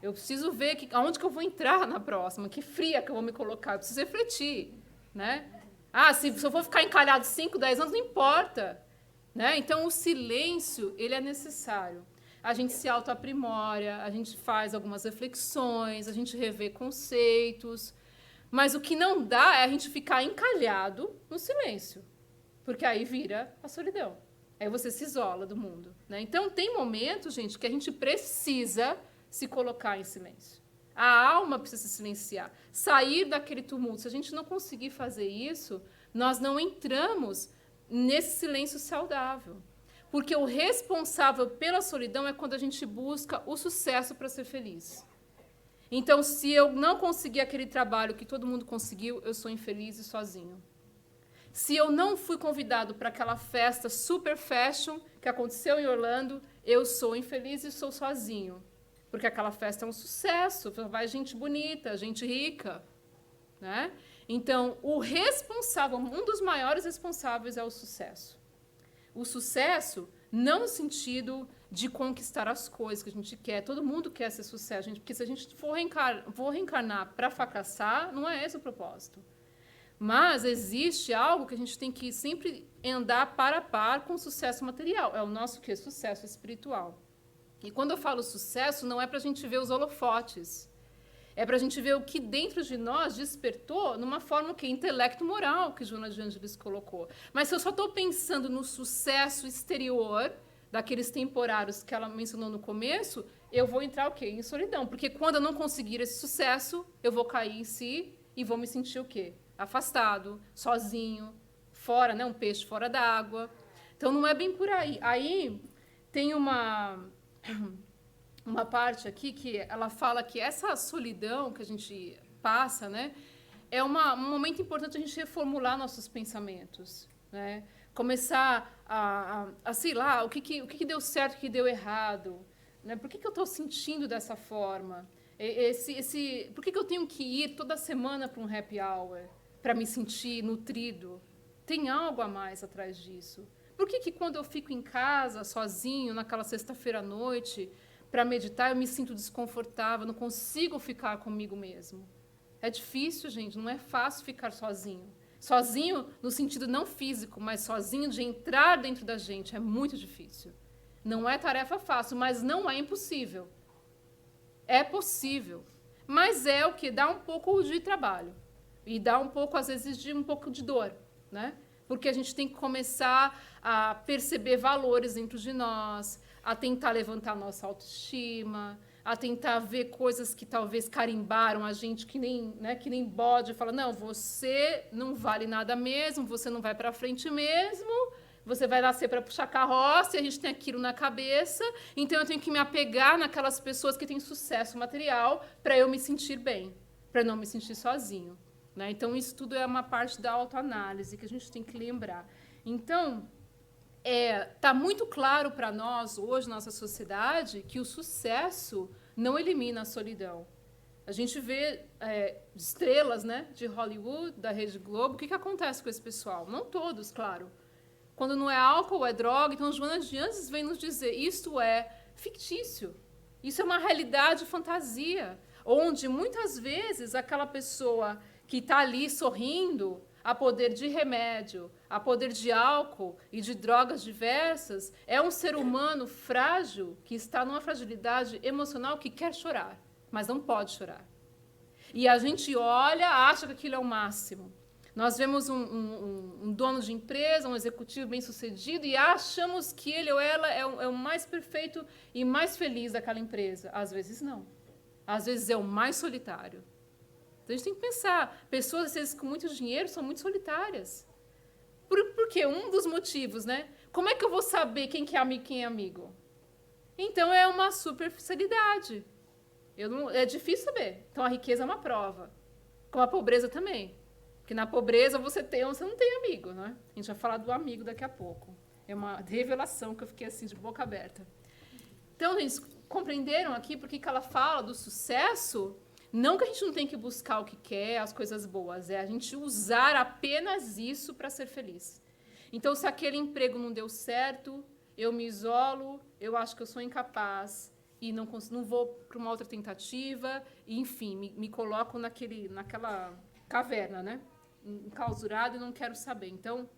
Eu preciso ver aonde que eu vou entrar na próxima, que fria que eu vou me colocar. Eu preciso refletir, né? Se eu for ficar encalhado 5, 10 anos, não importa. Né? Então, o silêncio ele é necessário. a gente se autoaprimora, a gente faz algumas reflexões, a gente revê conceitos, mas o que não dá é a gente ficar encalhado no silêncio, porque aí vira a solidão. Aí você se isola do mundo, né? Então, tem momentos, gente, que a gente precisa se colocar em silêncio. A alma precisa se silenciar, sair daquele tumulto. Se a gente não conseguir fazer isso, nós não entramos nesse silêncio saudável. Porque o responsável pela solidão é quando a gente busca o sucesso para ser feliz. Então, se eu não conseguir aquele trabalho que todo mundo conseguiu, eu sou infeliz e sozinho. Se eu não fui convidado para aquela festa super fashion que aconteceu em Orlando, eu sou infeliz e sou sozinho. Porque aquela festa é um sucesso, vai gente bonita, gente rica, né? Então, o responsável, um dos maiores responsáveis é o sucesso. O sucesso, não no sentido de conquistar as coisas que a gente quer. Todo mundo quer ser sucesso, gente, porque se a gente for reencarnar para fracassar, não é esse o propósito. Mas existe algo que a gente tem que sempre andar par a par com o sucesso material. É o nosso quê? Sucesso espiritual. E quando eu falo sucesso, não é para a gente ver os holofotes. É para a gente ver o que dentro de nós despertou numa forma que intelecto moral, que Joana de Ângeles colocou. Mas se eu só estou pensando no sucesso exterior, daqueles temporários que ela mencionou no começo, eu vou entrar o quê? Em solidão. Porque quando eu não conseguir esse sucesso, eu vou cair em si e vou me sentir o quê? Afastado, sozinho, fora, né? Um peixe fora d'água. Então, não é bem por aí. Aí tem uma parte aqui que ela fala que essa solidão que a gente passa, né? É um momento importante a gente reformular nossos pensamentos, né? Começar sei lá, o que deu certo, o que deu errado, né? Por que eu estou sentindo dessa forma? Por que eu tenho que ir toda semana para um happy hour? Para me sentir nutrido? Tem algo a mais atrás disso. Por que quando eu fico em casa, sozinho, naquela sexta-feira à noite, para meditar, eu me sinto desconfortável, não consigo ficar comigo mesmo? É difícil, gente, não é fácil ficar sozinho. Sozinho no sentido não físico, mas sozinho de entrar dentro da gente, é muito difícil. Não é tarefa fácil, mas não é impossível. É possível. Mas é o que? Dá um pouco de trabalho. E dá um pouco, às vezes, de um pouco de dor, né? Porque a gente tem que começar a perceber valores dentro de nós, a tentar levantar nossa autoestima, a tentar ver coisas que talvez carimbaram a gente que nem bode, fala, não, você não vale nada mesmo, você não vai para frente mesmo, você vai nascer para puxar carroça e a gente tem aquilo na cabeça, então eu tenho que me apegar naquelas pessoas que têm sucesso material para eu me sentir bem, para não me sentir sozinho. Né? Então, isso tudo é uma parte da autoanálise que a gente tem que lembrar. Então, tá muito claro para nós, hoje, nossa sociedade, que o sucesso não elimina a solidão. A gente vê estrelas, né, de Hollywood, da Rede Globo, o que acontece com esse pessoal? Não todos, claro. Quando não é álcool, é droga. Então, Joana de Ângeles vem nos dizer, isto é fictício. Isso é uma realidade fantasia, onde, muitas vezes, aquela pessoa que está ali sorrindo, a poder de remédio, a poder de álcool e de drogas diversas, é um ser humano frágil, que está numa fragilidade emocional, que quer chorar, mas não pode chorar. E a gente olha, acha que aquilo é o máximo. Nós vemos um dono de empresa, um executivo bem-sucedido, e achamos que ele ou ela é o mais perfeito e mais feliz daquela empresa. Às vezes, não. Às vezes, é o mais solitário. Então, a gente tem que pensar, pessoas, às vezes, com muito dinheiro são muito solitárias. Por quê? Um dos motivos, né? Como é que eu vou saber quem que é amigo e quem é amigo? Então, é uma superficialidade. É difícil saber. Então, a riqueza é uma prova. Como a pobreza também. Porque na pobreza você não tem amigo, né? A gente vai falar do amigo daqui a pouco. É uma revelação que eu fiquei assim, de boca aberta. Então, gente, compreenderam aqui por que ela fala do sucesso? Não que a gente não tem que buscar o que quer, as coisas boas, é a gente usar apenas isso para ser feliz. Então, se aquele emprego não deu certo, eu me isolo, eu acho que eu sou incapaz e não vou para uma outra tentativa, e, enfim, me coloco naquela caverna, né? Enclausurado e não quero saber. Então,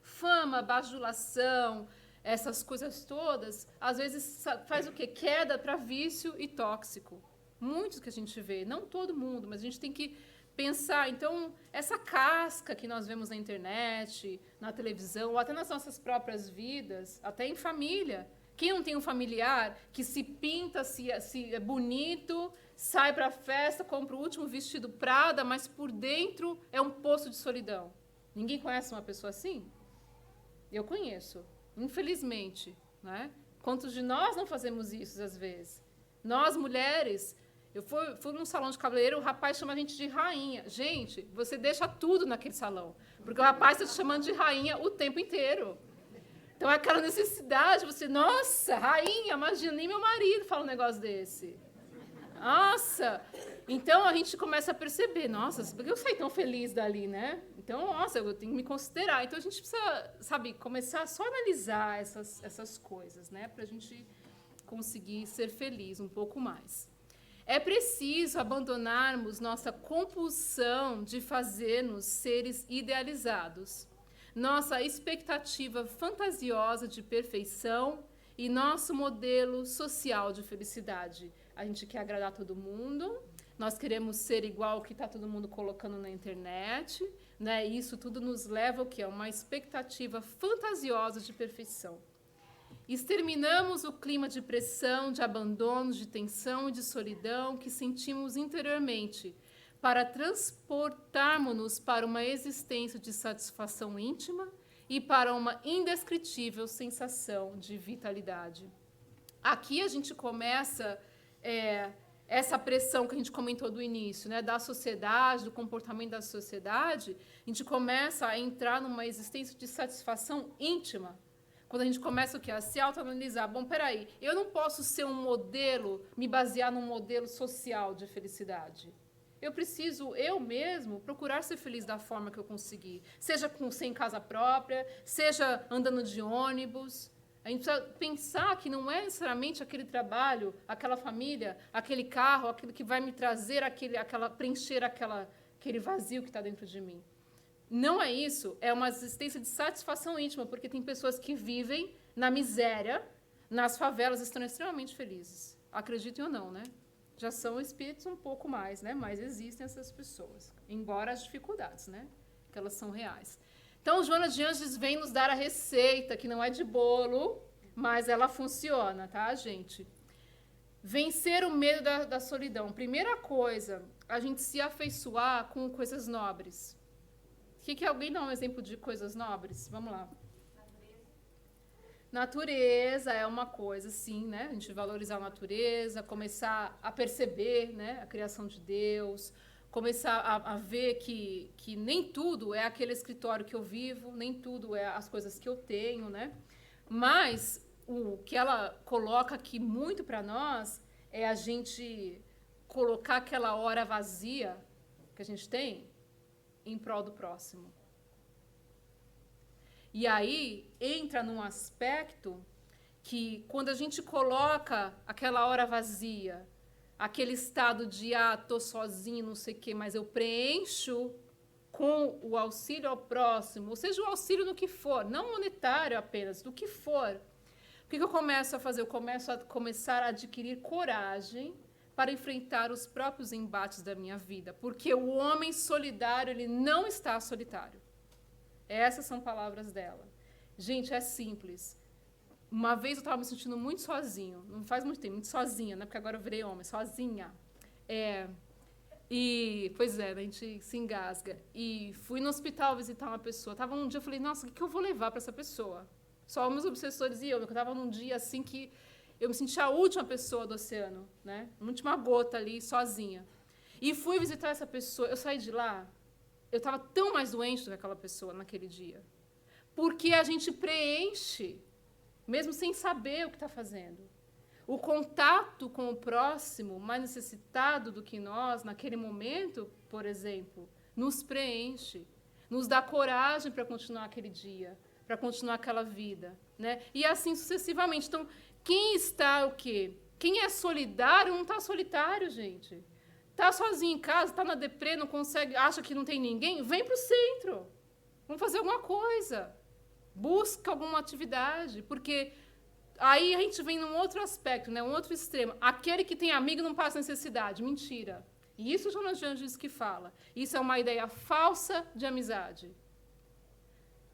fama, bajulação, essas coisas todas, às vezes faz o quê? Queda para vício e tóxico. Muitos que a gente vê, não todo mundo, mas a gente tem que pensar. Então, essa casca que nós vemos na internet, na televisão, ou até nas nossas próprias vidas, até em família. Quem não tem um familiar que se pinta, se é bonito, sai para a festa, compra o último vestido Prada, mas por dentro é um poço de solidão? Ninguém conhece uma pessoa assim? Eu conheço, infelizmente, né? Quantos de nós não fazemos isso às vezes? Nós, mulheres, eu fui num salão de cabeleireiro, o rapaz chama a gente de rainha. Gente, você deixa tudo naquele salão, porque o rapaz está te chamando de rainha o tempo inteiro. Então, é aquela necessidade, você, nossa, rainha, imagina, nem meu marido fala um negócio desse. Nossa! Então, a gente começa a perceber, nossa, por que eu saí tão feliz dali, né? Então, nossa, eu tenho que me considerar. Então, a gente precisa, sabe, começar a só analisar essas coisas, né? Para a gente conseguir ser feliz um pouco mais. É preciso abandonarmos nossa compulsão de fazer-nos seres idealizados, nossa expectativa fantasiosa de perfeição e nosso modelo social de felicidade. A gente quer agradar todo mundo, nós queremos ser igual ao que está todo mundo colocando na internet, né? E isso tudo nos leva ao quê? A uma expectativa fantasiosa de perfeição. Exterminamos o clima de pressão, de abandono, de tensão e de solidão que sentimos interiormente, para transportarmos-nos para uma existência de satisfação íntima e para uma indescritível sensação de vitalidade. Aqui a gente começa essa pressão que a gente comentou do início, né, da sociedade, do comportamento da sociedade, a gente começa a entrar numa existência de satisfação íntima. Quando a gente começa o quê? A se autoanalisar. Bom, peraí, eu não posso ser um modelo, me basear num modelo social de felicidade. Eu preciso, eu mesmo, procurar ser feliz da forma que eu conseguir. Seja sem casa própria, seja andando de ônibus. A gente precisa pensar que não é necessariamente aquele trabalho, aquela família, aquele carro, aquilo que vai me trazer, preencher aquele vazio que está dentro de mim. Não é isso, é uma existência de satisfação íntima, porque tem pessoas que vivem na miséria, nas favelas, estão extremamente felizes. Acreditem ou não, né? Já são espíritos um pouco mais, né? Mas existem essas pessoas, embora as dificuldades, né? Que elas são reais. Então, Joana de Ângeles vem nos dar a receita, que não é de bolo, mas ela funciona, tá, gente? Vencer o medo da solidão. Primeira coisa, a gente se afeiçoar com coisas nobres. Que alguém dá um exemplo de coisas nobres? Vamos lá. Natureza é uma coisa, sim, né? A gente valorizar a natureza, começar a perceber, né, a criação de Deus, começar a ver que nem tudo é aquele escritório que eu vivo, nem tudo é as coisas que eu tenho, né? Mas o que ela coloca aqui muito para nós é a gente colocar aquela hora vazia que a gente tem em prol do próximo. E aí entra num aspecto que, quando a gente coloca aquela hora vazia, aquele estado de, tô sozinho, não sei o quê, mas eu preencho com o auxílio ao próximo, ou seja, o auxílio no que for, não monetário apenas, do que for. O que eu começo a fazer? Eu começo a começar a adquirir coragem para enfrentar os próprios embates da minha vida, porque o homem solidário, ele não está solitário. Essas são palavras dela. Gente, é simples. Uma vez eu estava me sentindo muito sozinho, não faz muito tempo, muito sozinha, né? Porque agora eu virei homem, sozinha. Pois é, a gente se engasga. E fui no hospital visitar uma pessoa. Tava um dia, eu falei, nossa, o que eu vou levar para essa pessoa? Só meus obsessores e eu estava num dia assim que eu me senti a última pessoa do oceano, né? A última gota ali, sozinha. E fui visitar essa pessoa. Eu saí de lá, eu estava tão mais doente do que aquela pessoa naquele dia. Porque a gente preenche, mesmo sem saber o que está fazendo. O contato com o próximo, mais necessitado do que nós, naquele momento, por exemplo, nos preenche, nos dá coragem para continuar aquele dia, para continuar aquela vida, né? E assim sucessivamente. Então, quem está o quê? Quem é solidário não está solitário, gente. Está sozinho em casa, está na deprê, não consegue, acha que não tem ninguém, vem para o centro. Vamos fazer alguma coisa. Busca alguma atividade, porque aí a gente vem num outro aspecto, né? Um outro extremo. Aquele que tem amigo não passa necessidade. Mentira. E isso o Jonas Jean diz que fala. Isso é uma ideia falsa de amizade.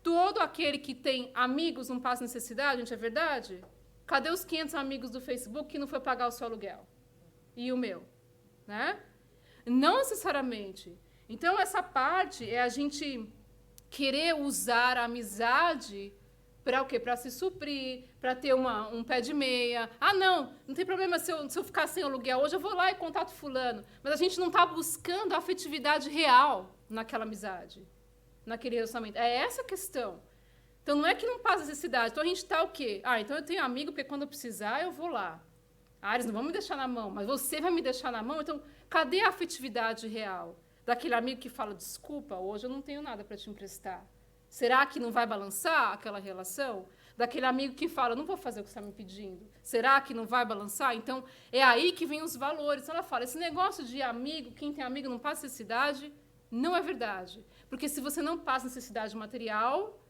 Todo aquele que tem amigos não passa necessidade, gente, é verdade? Cadê os 500 amigos do Facebook que não foi pagar o seu aluguel? E o meu? Né? Não necessariamente. Então, essa parte é a gente querer usar a amizade para o quê? Para se suprir, para ter um pé de meia. Ah, não tem problema se eu ficar sem aluguel hoje, eu vou lá e contato fulano. Mas a gente não está buscando a afetividade real naquela amizade, naquele relacionamento. É essa a questão. Então, não é que não passa necessidade. Então, a gente está o quê? Ah, então eu tenho amigo, porque quando eu precisar, eu vou lá. Ah, eles não vão me deixar na mão, mas você vai me deixar na mão? Então, cadê a afetividade real? Daquele amigo que fala, desculpa, hoje eu não tenho nada para te emprestar. Será que não vai balançar aquela relação? Daquele amigo que fala, não vou fazer o que você está me pedindo. Será que não vai balançar? Então, é aí que vem os valores. Então, ela fala, esse negócio de amigo, quem tem amigo não passa necessidade, não é verdade. Porque se você não passa necessidade material,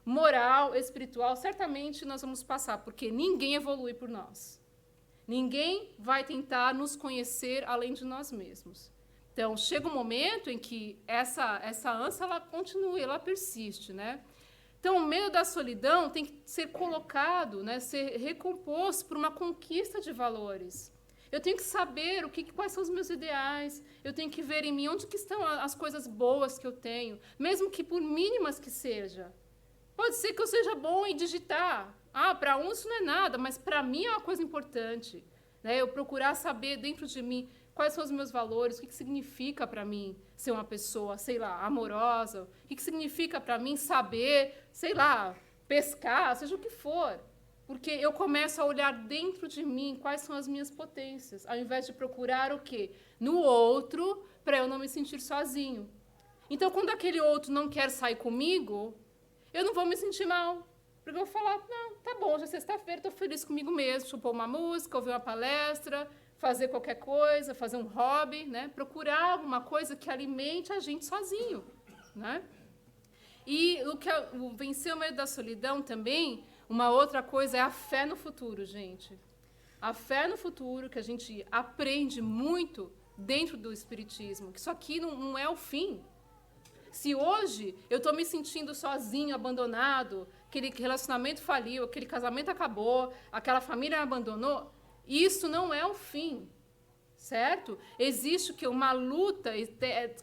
moral, espiritual, certamente nós vamos passar, porque ninguém evolui por nós. Ninguém vai tentar nos conhecer além de nós mesmos. Então, chega um momento em que essa ânsia, ela continua, ela persiste, né? Então, o medo da solidão tem que ser colocado, né, ser recomposto por uma conquista de valores. Eu tenho que saber quais são os meus ideais, eu tenho que ver em mim onde que estão as coisas boas que eu tenho, mesmo que por mínimas que seja. Pode ser que eu seja bom em digitar. Ah, para uns isso não é nada, mas para mim é uma coisa importante, né? Eu procurar saber dentro de mim quais são os meus valores, o que significa para mim ser uma pessoa, sei lá, amorosa, o que significa para mim saber, sei lá, pescar, seja o que for. Porque eu começo a olhar dentro de mim quais são as minhas potências, ao invés de procurar o quê? No outro, para eu não me sentir sozinho. Então, quando aquele outro não quer sair comigo, eu não vou me sentir mal. Porque eu vou falar, não, tá bom, hoje é sexta-feira, estou feliz comigo mesmo, chupar uma música, ouvir uma palestra, fazer qualquer coisa, fazer um hobby, né? Procurar alguma coisa que alimente a gente sozinho, né? E o vencer o medo da solidão também, uma outra coisa é a fé no futuro, gente. A fé no futuro, que a gente aprende muito dentro do espiritismo, que isso aqui não é o fim. Se hoje eu estou me sentindo sozinho, abandonado, aquele relacionamento faliu, aquele casamento acabou, aquela família me abandonou, isso não é o fim, certo? Existe uma luta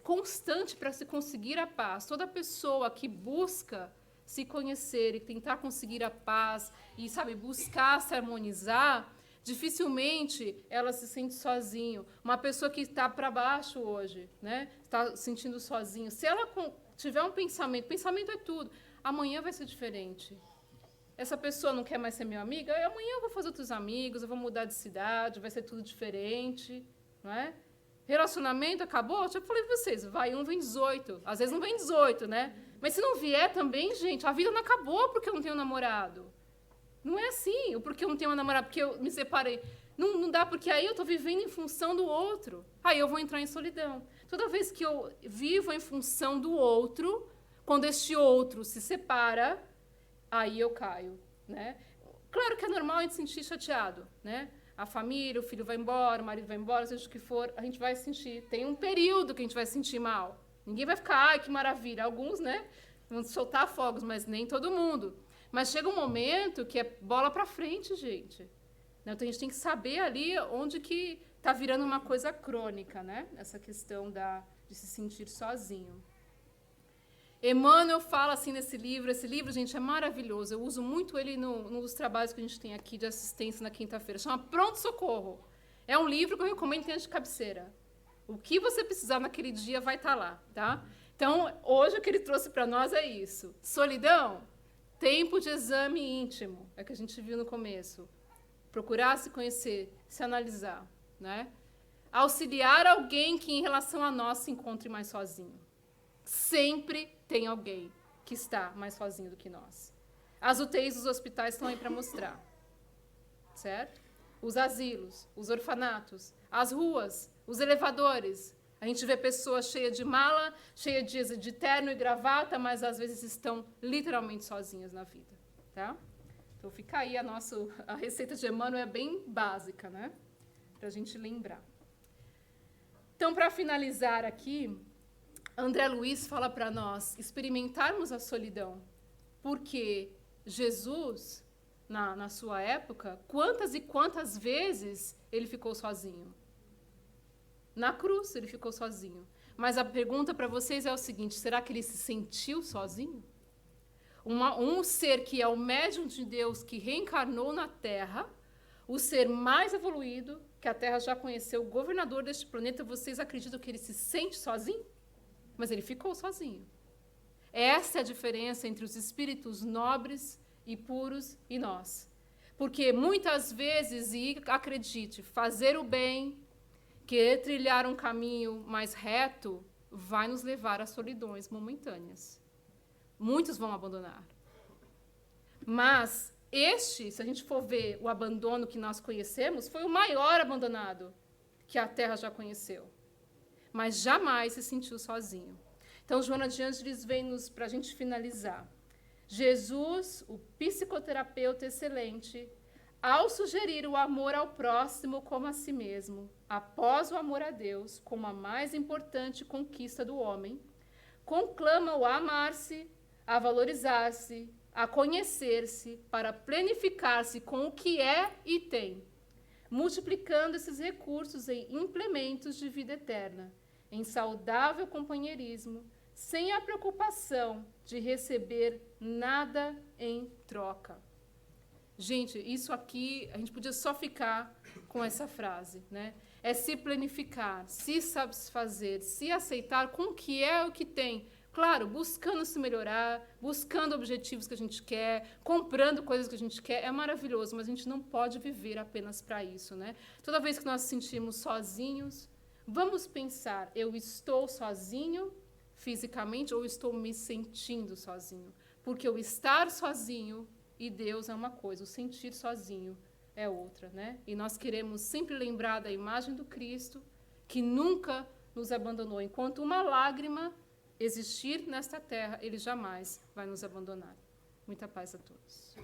constante para se conseguir a paz. Toda pessoa que busca se conhecer e tentar conseguir a paz e, sabe, buscar se harmonizar, dificilmente ela se sente sozinho. Uma pessoa que está para baixo hoje, né, está se sentindo sozinho. Se ela tiver um pensamento é tudo. Amanhã vai ser diferente. Essa pessoa não quer mais ser minha amiga, amanhã eu vou fazer outros amigos, eu vou mudar de cidade, vai ser tudo diferente, não é? Relacionamento acabou? Eu já falei para vocês, vai um, vem 18. Às vezes não vem 18, né? Mas se não vier também, gente, a vida não acabou porque eu não tenho namorado. Não é assim, ou porque eu não tenho uma namorada, porque eu me separei. Não dá, porque aí eu estou vivendo em função do outro. Aí eu vou entrar em solidão. Toda vez que eu vivo em função do outro, quando este outro se separa, aí eu caio, né? Claro que é normal a gente se sentir chateado, né? A família, o filho vai embora, o marido vai embora, seja o que for, a gente vai sentir. Tem um período que a gente vai se sentir mal. Ninguém vai ficar, ai, que maravilha. Alguns, né, vão soltar fogos, mas nem todo mundo. Mas chega um momento que é bola para frente, gente. Então, a gente tem que saber ali onde que está virando uma coisa crônica, né? Essa questão de se sentir sozinho. Emmanuel fala assim nesse livro. Esse livro, gente, é maravilhoso. Eu uso muito ele nos trabalhos que a gente tem aqui de assistência na quinta-feira. Chama Pronto Socorro. É um livro que eu recomendo ter de cabeceira. O que você precisar naquele dia vai estar lá, tá? Então, hoje o que ele trouxe para nós é isso. Solidão, tempo de exame íntimo. É o que a gente viu no começo. Procurar se conhecer, se analisar, né? Auxiliar alguém que, em relação a nós, se encontre mais sozinho. Sempre tem alguém que está mais sozinho do que nós. As UTIs dos hospitais estão aí para mostrar, certo? Os asilos, os orfanatos, as ruas, os elevadores. A gente vê pessoas cheias de mala, cheias de terno e gravata, mas às vezes estão literalmente sozinhas na vida, tá? Então fica aí a receita de Emmanuel é bem básica, né? Para a gente lembrar. Então, para finalizar aqui, André Luiz fala para nós experimentarmos a solidão, porque Jesus, na sua época, quantas e quantas vezes ele ficou sozinho? Na cruz ele ficou sozinho. Mas a pergunta para vocês é o seguinte, será que ele se sentiu sozinho? Um ser que é o médium de Deus que reencarnou na Terra, o ser mais evoluído que a Terra já conheceu, o governador deste planeta, vocês acreditam que ele se sente sozinho? Mas ele ficou sozinho. Essa é a diferença entre os espíritos nobres e puros e nós. Porque muitas vezes, e acredite, fazer o bem, querer trilhar um caminho mais reto, vai nos levar a solidões momentâneas. Muitos vão abandonar. Mas se a gente for ver o abandono que nós conhecemos, foi o maior abandonado que a Terra já conheceu. Mas jamais se sentiu sozinho. Então, Joana de Ângeles vem para a gente finalizar. Jesus, o psicoterapeuta excelente, ao sugerir o amor ao próximo como a si mesmo, após o amor a Deus como a mais importante conquista do homem, conclama-o a amar-se, a valorizar-se, a conhecer-se, para planificar-se com o que é e tem, multiplicando esses recursos em implementos de vida eterna, em saudável companheirismo, sem a preocupação de receber nada em troca. Gente, isso aqui, a gente podia só ficar com essa frase, né? É se planificar, se satisfazer, se aceitar com o que é o que tem. Claro, buscando se melhorar, buscando objetivos que a gente quer, comprando coisas que a gente quer, é maravilhoso, mas a gente não pode viver apenas para isso, né? Toda vez que nós nos sentimos sozinhos, vamos pensar, eu estou sozinho fisicamente ou estou me sentindo sozinho? Porque o estar sozinho e Deus é uma coisa, o sentir sozinho é outra, né? E nós queremos sempre lembrar da imagem do Cristo, que nunca nos abandonou. Enquanto uma lágrima existir nesta terra, ele jamais vai nos abandonar. Muita paz a todos.